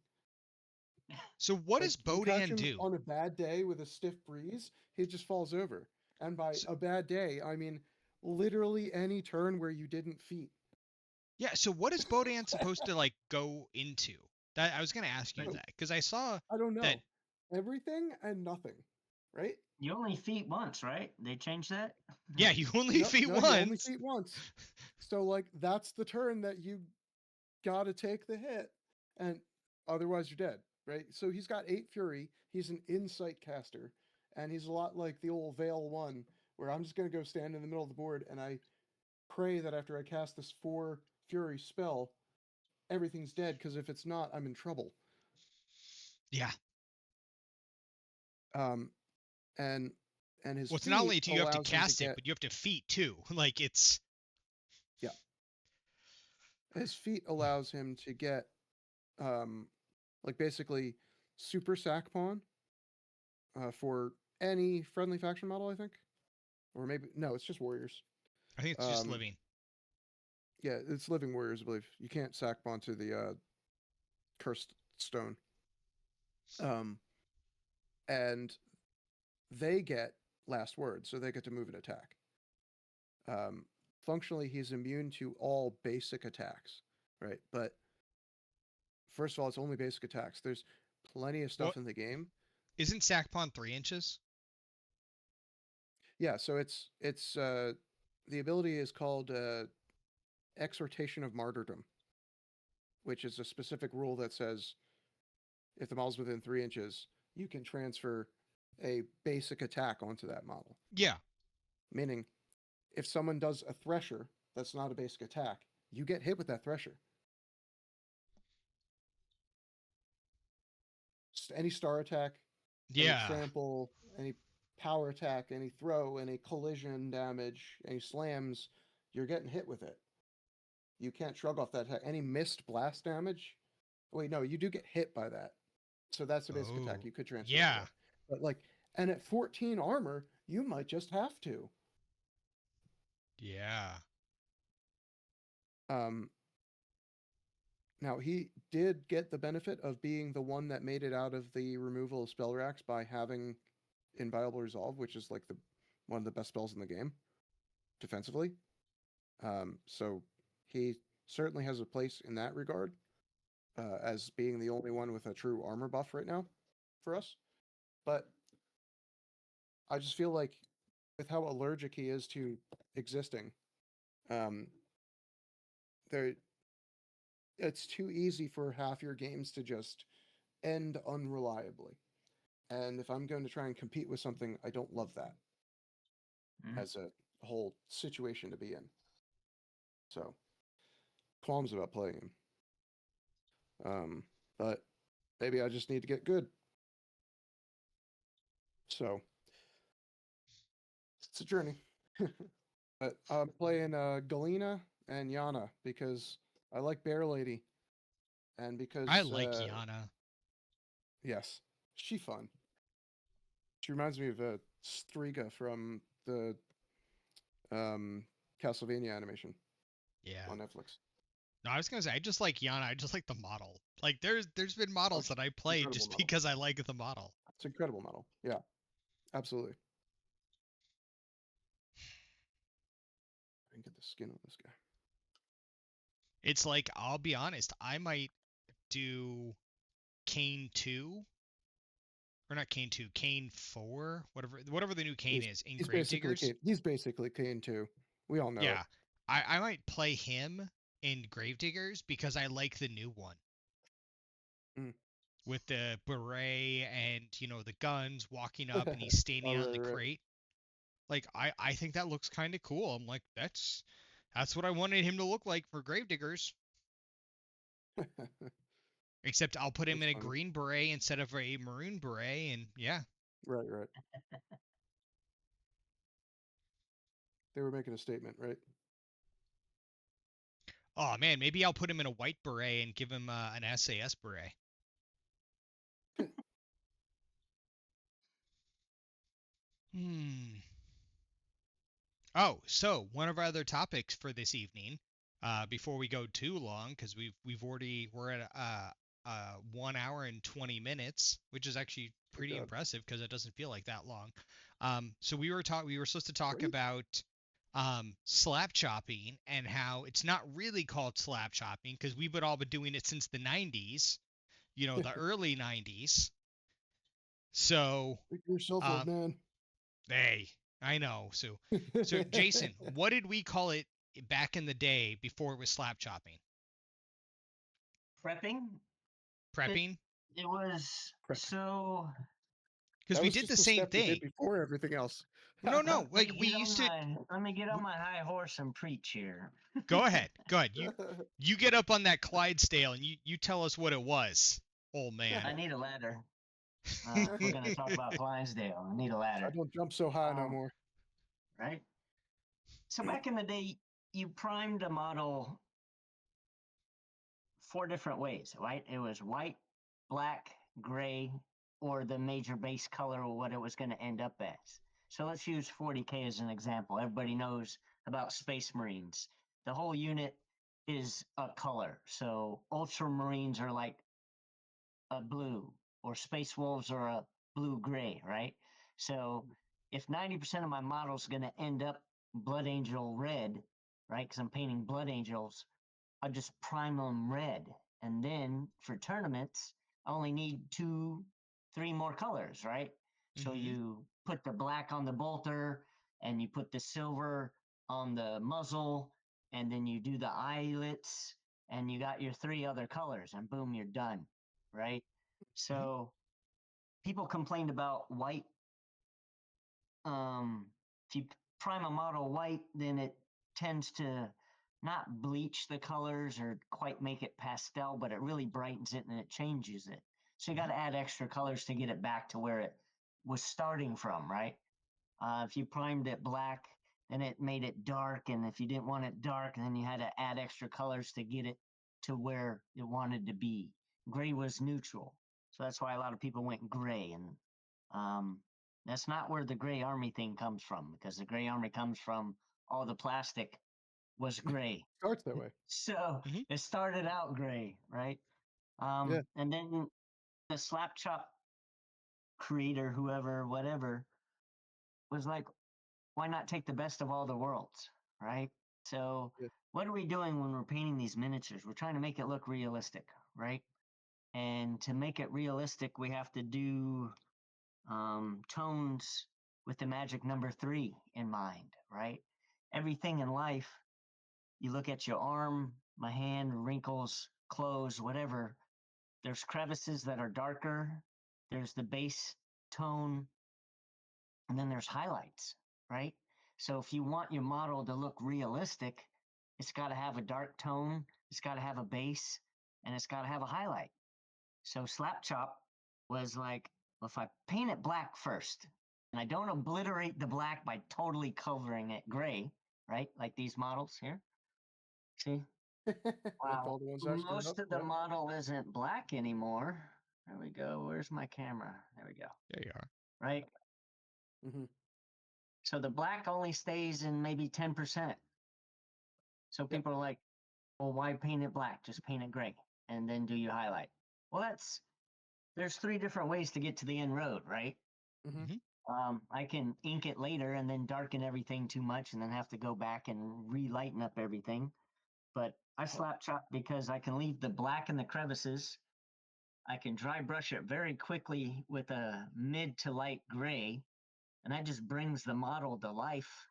So what Like, does you catch Bodan him do? on a bad day with a stiff breeze, he just falls over. And by So, a bad day, I mean literally any turn where you didn't feat. yeah. So what is Bodan supposed to like go into? That I was gonna ask you But that because I saw I don't that. know. Everything and nothing, right? you only feat once, right? They changed that? Yeah, you only No, feat no, you only once. feat once. So like that's the turn that you gotta take the hit, and otherwise you're dead, right? So he's got 8 fury. He's an insight caster, and he's a lot like the old Veil one, where I'm just gonna go stand in the middle of the board and I pray that after I cast this 4 fury spell, everything's dead. Because if it's not, I'm in trouble. Yeah. Um, and his Well, it's not feat only do you have to allows him to cast it, get but you have to feat too. Like it's. yeah. His feat allows him to get um, like basically super sack pawn for any friendly faction model, I think, or maybe no, it's just warriors. I think it's just Um, living. yeah, it's living warriors, I believe. You can't sack pawn to the cursed stone. Um, and they get last word, so they get to move and attack. Um, Functionally, he's immune to all basic attacks, right? But first of all, it's only basic attacks. There's plenty of What stuff in the game. isn't Sackpon 3 inches? Yeah, so it's the ability is called Exhortation of Martyrdom, which is a specific rule that says if the model's within 3 inches, you can transfer a basic attack onto that model. Yeah. Meaning, if someone does a Thresher that's not a basic attack, you get hit with that Thresher. Any star attack, any Yeah. trample, any power attack, any throw, any collision damage, any slams, you're getting hit with it. You can't shrug off that attack. Any missed blast damage. Wait, no, you do get hit by that. So that's a basic attack. Oh. You could transfer it Yeah. away. But like, and at 14 armor, you might just have to. Yeah. Um, Now, he did get the benefit of being the one that made it out of the removal of spell racks by having Inviolable Resolve, which is like the one of the best spells in the game defensively. So he certainly has a place in that regard, as being the only one with a true armor buff right now for us. But I just feel like with how allergic he is to existing, um, there it's too easy for half your games to just end unreliably. And if I'm going to try and compete with something, I don't love that as a whole situation to be in. So, qualms about playing him. But maybe I just need to get good. So, it's a journey. But I'm playing Galena and Yana because I like Bear Lady. And I because, like Yana. yes, she fun. She reminds me of Striga from the um, Castlevania animation Yeah. on Netflix. No, I was gonna say I just like Yana. I just like the model. Like there's been Oh, models she's that I an played incredible just model. because I like the model. It's an incredible model. Yeah, absolutely. I can get the skin on this guy. It's like I'll be honest, I might do Kane 2 or not Kane 2, Kane 4, whatever the new Kane He's is in he's basically Gravediggers. Kane. He's basically Kane too. We all know it. Yeah. I might play him in Gravediggers because I like the new one Mm. with the beret and the guns walking up and he's Oh, standing on the right, crate. Like I think that looks kind of cool. I'm like that's what I wanted him to look like for Gravediggers. right. Except I'll put him That's in a funny. green beret instead of a maroon beret, and yeah. Right, right. They were making a statement, right? Oh man, maybe I'll put him in a white beret and give him an SAS beret. Hmm. Oh, so one of our other topics for this evening, before we go too long, because we're at 1 hour and 20 minutes, which is actually Good pretty God. impressive because it doesn't feel like that long. So we were supposed to talk Great. about slap chopping and how it's not really called slap chopping because we've all been doing it since the 90s, the early 90s. So, Pick yourself up, um, man. hey, I know. So Jason, what did we call it back in the day before it was slap chopping? Prepping. It Prepping? it was Prepping. so. Because That we was did just the the same step you did thing. before everything else. No, no, Let like me we get on used to. my high horse and preach here. Go ahead, go ahead. You get up on that Clydesdale and you tell us what it was, old man. I need a ladder. If we're gonna talk about Clydesdale, I need a I ladder. don't jump so high no more. Right. So back in the day, you primed a model 4 different ways, right? It was white, black, gray, or the major base color or what it was going to end up as. So let's use 40K as an example. Everybody knows about Space Marines. The whole unit is a color. So Ultramarines are like a blue, or Space Wolves are a blue gray, right? So if 90% of my model is going to end up Blood Angel red, right? Because I'm painting Blood Angels, I just prime them red. And then for tournaments, I only need 3 more colors, right? So Mm-hmm. you put the black on the bolter and you put the silver on the muzzle, and then you do the eyelets and you got your 3 other colors, and boom, you're done, right? Mm-hmm. So people complained about white. If you prime a model white, then it tends to not bleach the colors or quite make it pastel, but it really brightens it and it changes it. So you got to add extra colors to get it back to where it was starting from, right? If you primed it black, then it made it dark. And if you didn't want it dark, then you had to add extra colors to get it to where it wanted to be. Gray was neutral. So that's why a lot of people went gray. And um, that's not where the gray army thing comes from, because the gray army comes from all the plastic was gray. Starts that way. So Mhm. it started out gray, right? Yeah. And then the slap chop creator, whoever, whatever, was like, why not take the best of all the worlds, right? So Yeah. what are we doing when we're painting these miniatures? We're trying to make it look realistic, right? And to make it realistic, we have to do tones with the magic number 3 in mind, right? Everything in life, you look at your arm, my hand, wrinkles, clothes, whatever, there's crevices that are darker, there's the base tone, and then there's highlights, right? So if you want your model to look realistic, it's got to have a dark tone, it's got to have a base, and it's got to have a highlight. So slap chop was like, well, if I paint it black first, and I don't obliterate the black by totally covering it gray, right? Like these models here. See? Like Wow. all the ones I screwed Most up. of the Yeah. model isn't black anymore. There we go. Where's my camera? There we go. There you are. Right? Hmm. So the black only stays in maybe 10%. So Yep. people are like, well, why paint it black? Just paint it gray and then do your highlight. Well, there's 3 different ways to get to the end road, right? Hmm. Mhm. I can ink it later and then darken everything too much and then have to go back and relighten up everything. But I slap chop because I can leave the black in the crevices. I can dry brush it very quickly with a mid to light gray, and that just brings the model to life.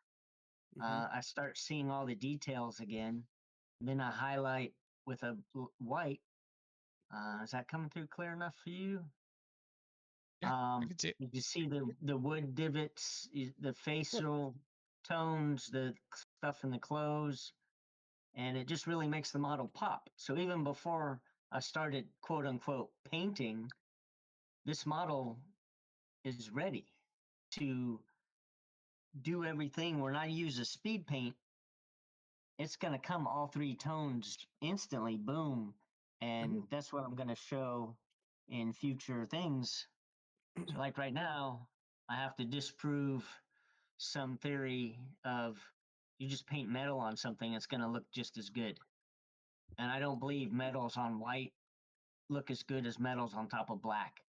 Hmm. I start seeing all the details again. And then I highlight with a white. Is that coming through clear enough for you? Yeah, I can see it. You can see the wood divots, the Yeah. facial tones, the stuff in the clothes, and it just really makes the model pop. So even before I started quote unquote painting, this model is ready to do everything. When I use a speed paint, it's going to come all 3 tones instantly, boom. Hmm. And that's what I'm going to show in future things. So, like right now, I have to disprove some theory of you just paint metal on something, it's going to look just as good. And I don't believe metals on white look as good as metals on top of black,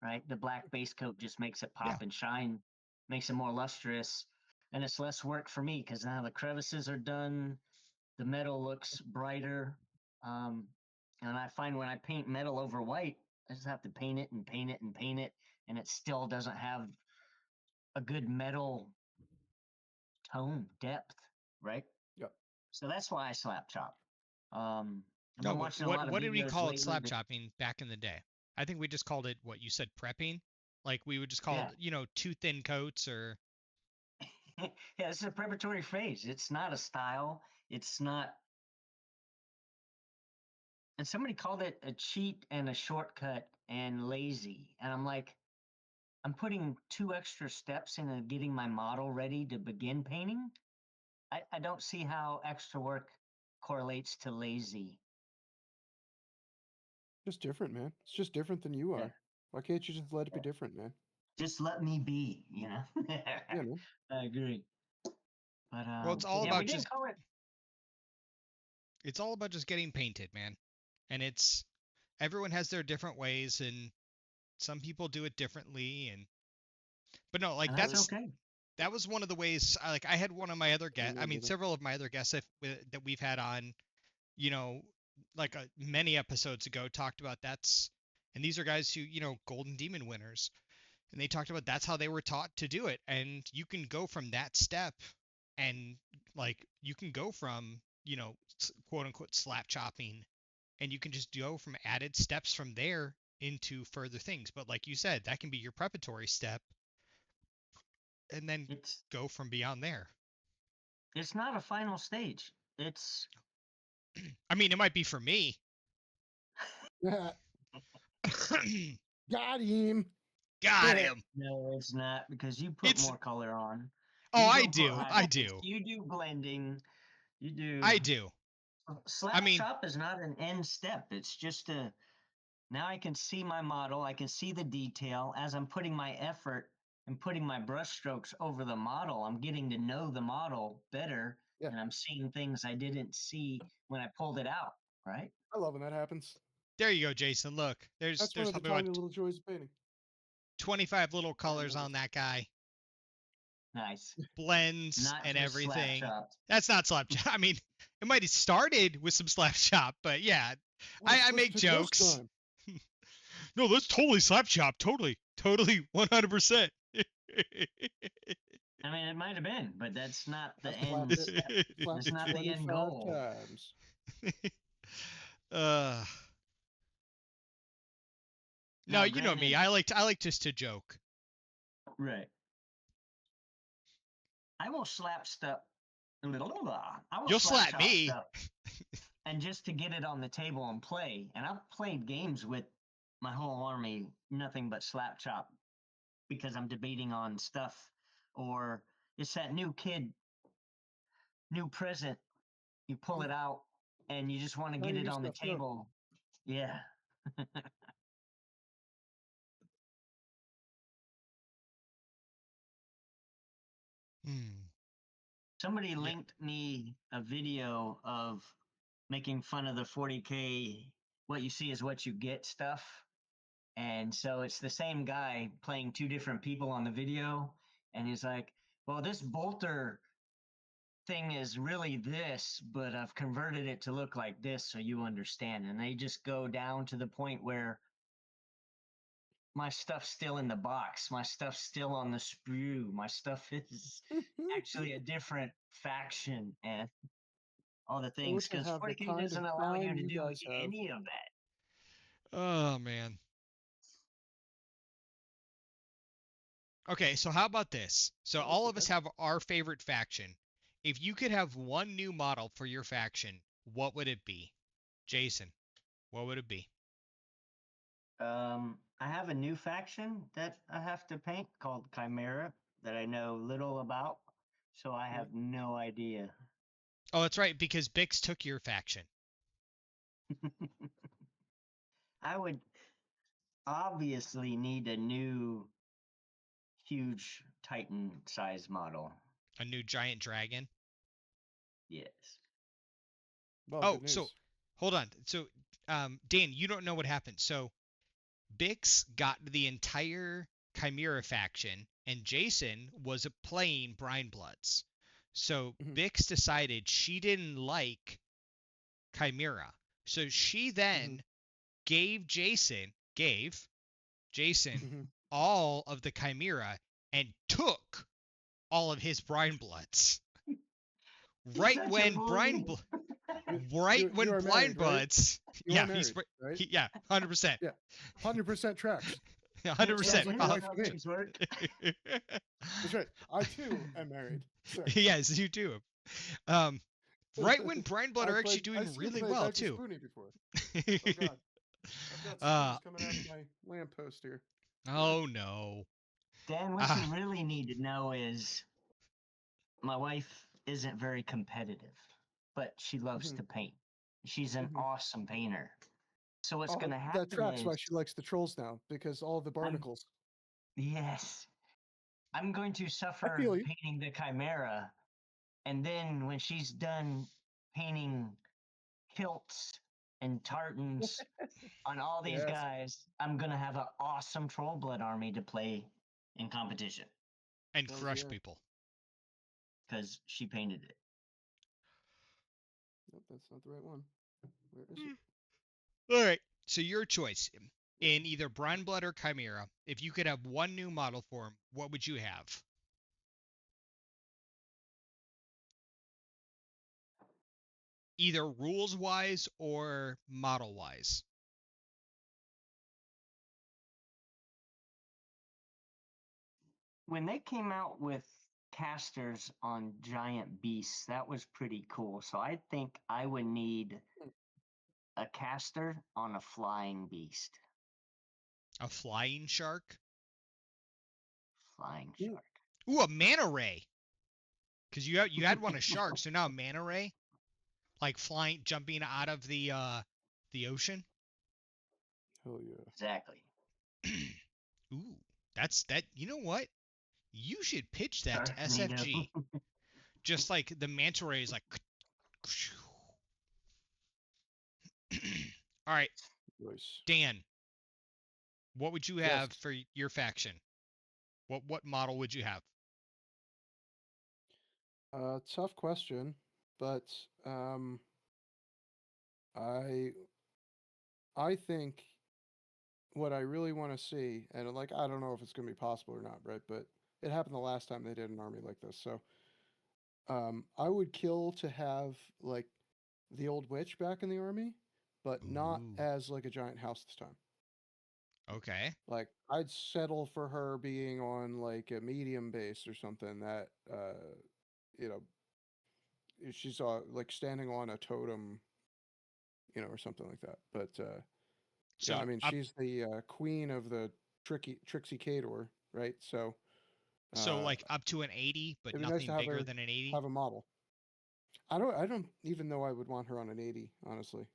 right? The black base coat just makes it Yeah. pop and shine, makes it more lustrous. And it's less work for me because now the crevices are done, the metal looks brighter. Um, and I find when I paint metal over white, I just have to paint it and paint it and paint it, and it still doesn't have a good metal tone depth, right? Yep. So that's why I slap chop. I've No, been but watching a lot of what did we videos call it lately. slap chopping back in the day? I think we just called it what you said prepping. Like we would just call Yeah, it, too thin coats or yeah, it's a preparatory phase. It's not a style. It's not. And somebody called it a cheat and a shortcut and lazy. And I'm like, I'm putting 2 extra steps into getting my model ready to begin painting. I don't see how extra work correlates to lazy. Just different, man. It's just different than you Yeah, are. Why can't you just let it be yeah. different, man? Just let me be, you know? Yeah, man. I agree. But well, it's all yeah, we about didn't just call it. it's all about just getting painted, man. And it's everyone has their different ways and some people do it differently and but no, like And that's True. okay. that was one of the ways I had one of my other guests, I Amen, mean brother. several of my other guests that we've had on, you know, like many episodes ago talked about and these are guys who, Golden Demon winners. And they talked about that's how they were taught to do it. And you can go from that step and like you can go from, quote unquote slap chopping and you can just go from added steps from there into further things. But like you said, that can be your preparatory step and then It's go from beyond there. it's not a final stage. It's I mean, it might be for me. Got him. Got him. no, it's not because you put It's more color on. oh, You I go put do. I highlights. do. You do blending. You do I do. I slap mean, chop is not an end step. It's just a now I can see my model. I can see the detail as I'm putting my effort and putting my brush strokes over the model. I'm getting to know the model better Yeah. and I'm seeing things I didn't see when I pulled it out. Right? I love when that happens. There you go, Jason. Look, there's That's one of the probably tiny about little joys of painting. 25 little colors nice. on that guy. Nice. Blends Not and just slap everything. chopped. That's not slap chop. I mean, it might have started with some slap chop, but yeah, I Let's make take most jokes. time. No, that's totally slap chop. Totally, 100%. I mean, it might have been, but that's not the I end slapped it. step. Slapped That's it not the end 25 goal. times. uh, no, Now, you know me. granted, I like just to joke. right. I will slap stuff. I will You'll slap slap chop me. stuff, and just to get it on the table and play. And I've played games with my whole army, nothing but slap chop, because I'm debating on stuff, or it's that new kid, new present. You pull it out, and you just want to get Shiny it new on the stuff. Go. table. Yeah. Hmm. Somebody Yeah. linked me a video of making fun of the 40K, what you see is what you get stuff. And so it's the same guy playing two different people on the video. And he's like, well, this bolter thing is really this, but I've converted it to look like this so you understand. And they just go down to the point where my stuff's still in the box, my stuff's still on the sprue, my stuff is actually a different faction and all the I things wish I because have the 40K kind doesn't of allow you time to you do guys have. any of that. Oh man. Okay, so how about this? So Oh, that's all of us okay. have our favorite faction. If you could have one new model for your faction, what would it be? Jason, what would it be? I have a new faction that I have to paint called Chimera that I know little about, so I Yeah. have no idea. Oh, that's right, because Bix took your faction. I would obviously need a new huge Titan size model. A new giant dragon. Yes. Well, Oh, good so news. hold on. So, Dan, you don't know what happened. So Bix got the entire Chimera faction, and Jason was playing Brine Bloods. So Mm-hmm. Bix decided she didn't like Chimera. So she Mm-hmm. then gave Jason Mm-hmm. all of the Chimera and took all of his Brine Bloods. He's Right such a when bully. You are Blind married, right? Bloods, You are yeah, married, right? yeah, 100%. Yeah. 100% tracks. Sounds 100%. like Here's your how wife to me. things work. That's right. I too am married, sir. Yes, you do. Um, right when Blind Blood are actually I doing skipped really played well Knights of too. Spoonie before. Oh god. I've got uh, spoons coming out of my lamppost here. oh no. Dan, what you Ah, really need to know is my wife isn't very competitive, but she loves Mm-hmm. to paint. She's an Mm-hmm. awesome painter. So what's going Oh, to that happen tracks why is, she likes the trolls now, because all the I'm barnacles. yes, I'm going to I suffer feel you. painting the Chimera, and then when she's done painting kilts and tartans on all these Yes. guys, I'm gonna have an awesome troll blood army to play in competition and Hells crush yeah. people. because she painted it. Nope, that's not the right one. Where is it? All right. So your choice in either Brine Blood or Chimera. If you could have one new model form, what would you have? Either rules wise or model wise. When they came out with casters on giant beasts, that was pretty cool. So I think I would need a caster on a flying beast. A flying shark. Flying Ooh. shark. Ooh, a manta ray. Because you had one of shark, so now a manta ray, like flying, jumping out of the ocean. Hell yeah. Exactly. Ooh, that's that. You know what? You should pitch that to Sharknado. SFG. just like the manta ray is like. All right, Nice. Dan, what would you Yes. have for your faction? What model would you have? Tough question, but I I think what I really want to see, and like I don't know if it's going to be possible or not, right? But it happened the last time they did an army like this. So I would kill to have like the old witch back in the army, but not Ooh. as like a giant house this time. Okay. Like I'd settle for her being on like a medium base or something that you know she's like standing on a totem, or something like that. But yeah, So I mean up she's the queen of the Trixie Kador, right? So so uh, like up to an 80, but it'd be nice to nothing have bigger her than an 80. have a model. I don't even know I would want her on an 80, honestly.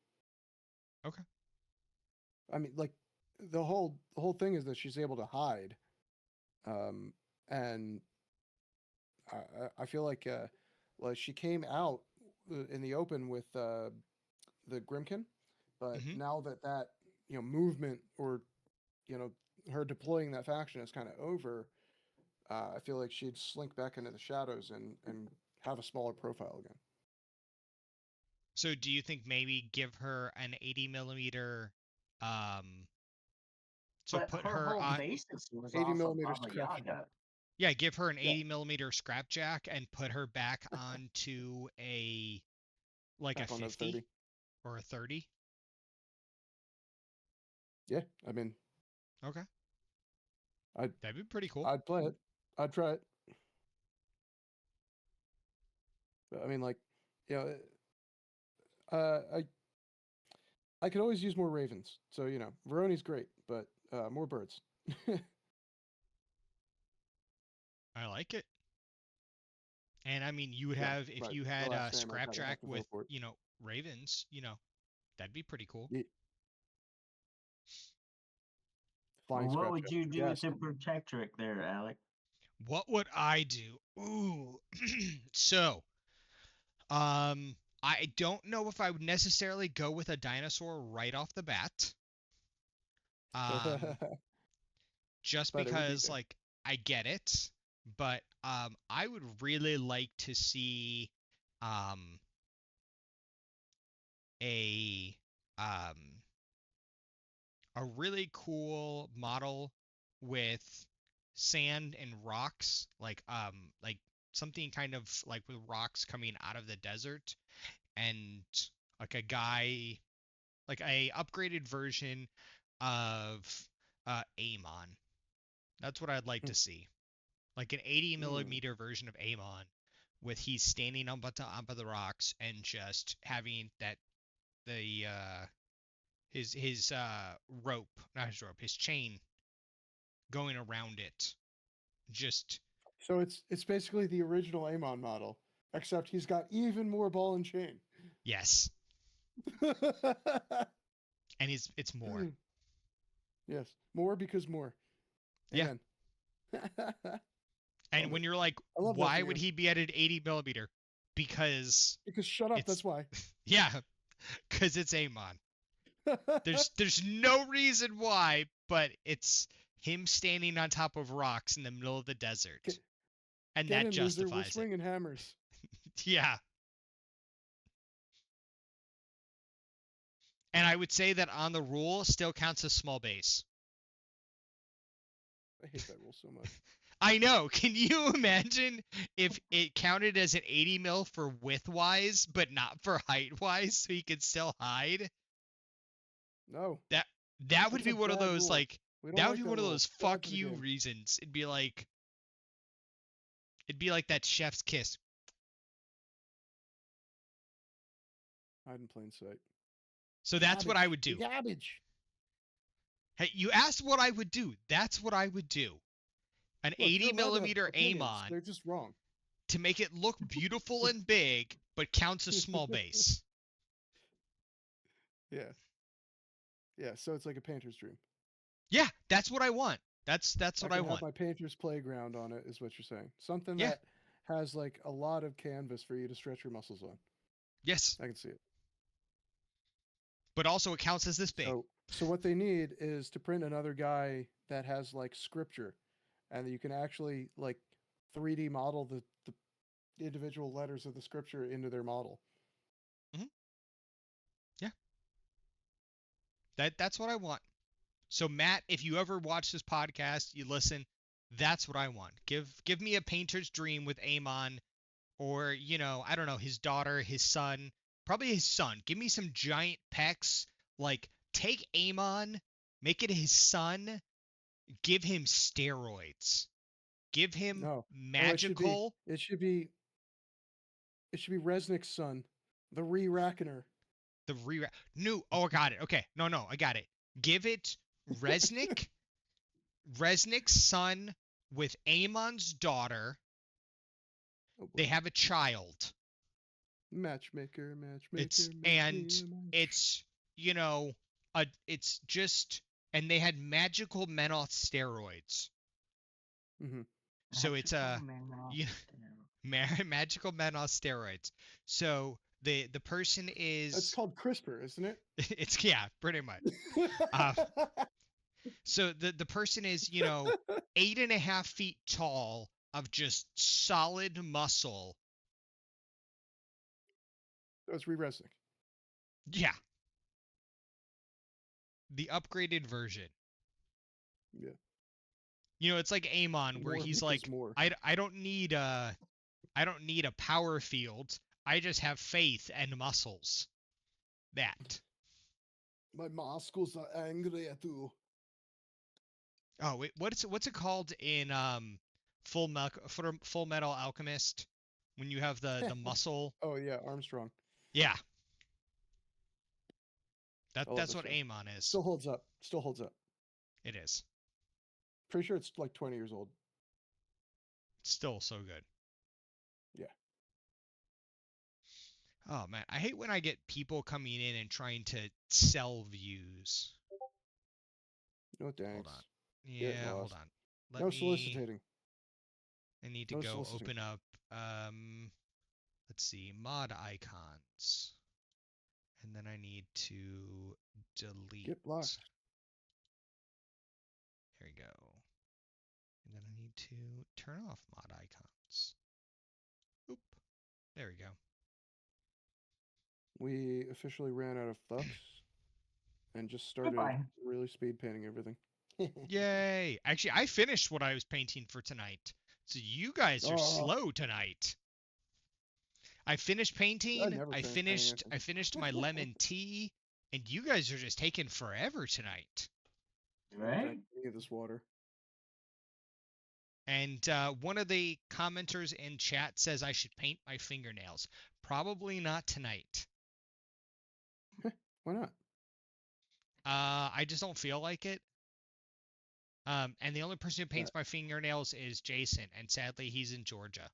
Okay. I mean, like the whole thing is that she's able to hide, um, and I feel like she came out in the open with the Grimkin, but Mhm. now that movement or you know her deploying that faction is kind of over, I feel like she'd slink back into the shadows and have a smaller profile again. So do you think maybe give her an 80 millimeter um so But put her her whole on basis was 80 also millimeter Baba scrap. Yaga. yeah, give her an Yeah, 80 millimeter scrapjack and put her back onto a like a back on the 50 30. or a 30. Yeah, I mean, Okay. I'd That'd be pretty cool. I'd play it. I'd try it. But, I mean, like, you know, I could always use more ravens. So Veroni's great, but more birds. I like it. And I mean, you would Yeah, have if right. you The had last name, I kind of scrapjack have to with, vote for it. ravens, that'd be pretty cool. Yeah, Well, flying what scrap would jack. you do with Yes. the protectorate there, Alec? What would I do? Ooh. So, I don't know if I would necessarily go with a dinosaur right off the bat. Um, just But it would be because there. like I get it, but I would really like to see um a um a really cool model with sand and rocks, like something kind of like with rocks coming out of the desert, and like a guy, like a upgraded version of Amon. That's what I'd like Hmm. to see. Like an 80 Hmm. millimeter version of Amon with he's standing up on the rocks and just having that the his rope, not his rope, his chain going around it. Just So it's basically the original Amon model, except he's got even more ball and chain. yes, and it's more. Yes, more because more. Yeah, Amen. and Love when it. you're like, I love that why for would you. he be at an 80 millimeter? Because Because shut up. it's That's why. yeah, because it's Amon. There's no reason why, but it's him standing on top of rocks in the middle of the get, desert, and get that in, loser. We're justifies it. swinging hammers. Yeah, and I would say that on the rule still counts as small base. I hate that rule so much. I know. Can you imagine if it counted as an 80 mil for width wise, but not for height wise, so he could still hide? No, That that would that's be a one of bad those rule. like We don't that would like be that one of rule. those It's bad fuck for the you game. reasons. It'd be like that chef's kiss. Hide in plain sight. So that's what I Garbage. would The do. garbage. Hey, you asked what I would do. That's what I would do. An Look, you're 80 allowed to have millimeter opinions. Amon They're just wrong. to make it look beautiful and big, but counts as small base. Yeah. Yeah. So it's like a painter's dream. Yeah, that's what I want. That's I what I can have want. my painter's playground on it, is what you're saying. Something Yeah, that has like a lot of canvas for you to stretch your muscles on. Yes, I can see it. but also it counts as this big. So what they need is to print another guy that has like scripture, and you can actually like 3D model the individual letters of the scripture into their model. Hmm. Yeah, that's what I want. So Matt, if you ever watch this podcast, you listen, that's what I want. Give me a painter's dream with Amon, or I don't know, his daughter, his son, probably his son. Give me some giant pecs. Like take Amon, make it his son, give him steroids, give him No, oh, magical. it should be Resnick's son, the Re-Rackener. The re new. Oh, I got it. Okay, no, I got it. Give it Resnick, Resnick's son with Amon's daughter. Oh They boy. have a child. Matchmaker, It's make and me a match. it's it's just, and they had magical men off steroids. Mm-hmm. So it's magical men off steroids. So the person is. That's called CRISPR, isn't it? It's pretty much. So the person is 8.5 feet tall of just solid muscle. That's Re-Resnick. Yeah. The upgraded version. Yeah. It's like Amon, where More he's because like, more. I don't need a power field. I just have faith and muscles. That. My muscles are angry at you. Oh wait, what's it called in Full Metal Alchemist, when you have the muscle? Oh yeah, Armstrong. Yeah. I love That's this what show. Amon is. Still holds up. Still holds up. It is. Pretty sure it's like 20 years old. Still so good. Yeah. Oh man, I hate when I get people coming in and trying to sell views. No thanks. Hold on. Get Yeah, hold lost. on. No soliciting. I need to No go soliciting. open up let's see, mod icons. And then I need to delete. Get blocked. There we go. And then I need to turn off mod icons. Oop. There we go. We officially ran out of thucks and just started Goodbye. really speed painting everything. Yay! Actually, I finished what I was painting for tonight. So you guys are slow tonight. I finished painting. never I finish painting anything. finished my lemon tea, and you guys are just taking forever tonight. Right? Drank any of this water. And one of the commenters in chat says I should paint my fingernails. Probably not tonight. Why not? I just don't feel like it. And the only person who paints my fingernails is Jason, and sadly he's in Georgia.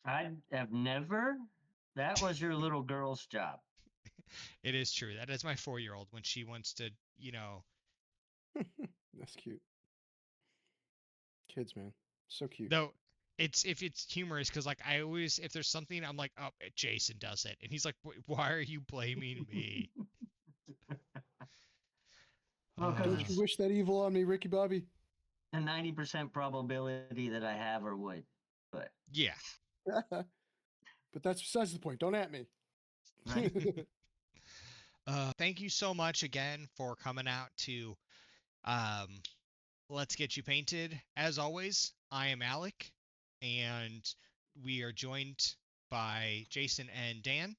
I have never. That was your little girl's job. It is true. That is my 4-year-old when she wants to, That's cute. Kids, man. So cute. Though if it's humorous, because like I always, if there's something, I'm like, oh, Jason does it, and he's like, why are you blaming me? Don't you wish that evil on me, Ricky Bobby? A 90% probability that I have or would, but yeah. But that's besides the point. Don't at me. right? Thank you so much again for coming out to Let's Get You Painted. As always, I am Alec, and we are joined by Jason and Dan.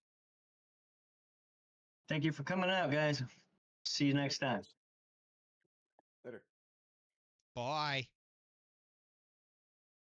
Thank you for coming out, guys. See you next time. Later. Bye.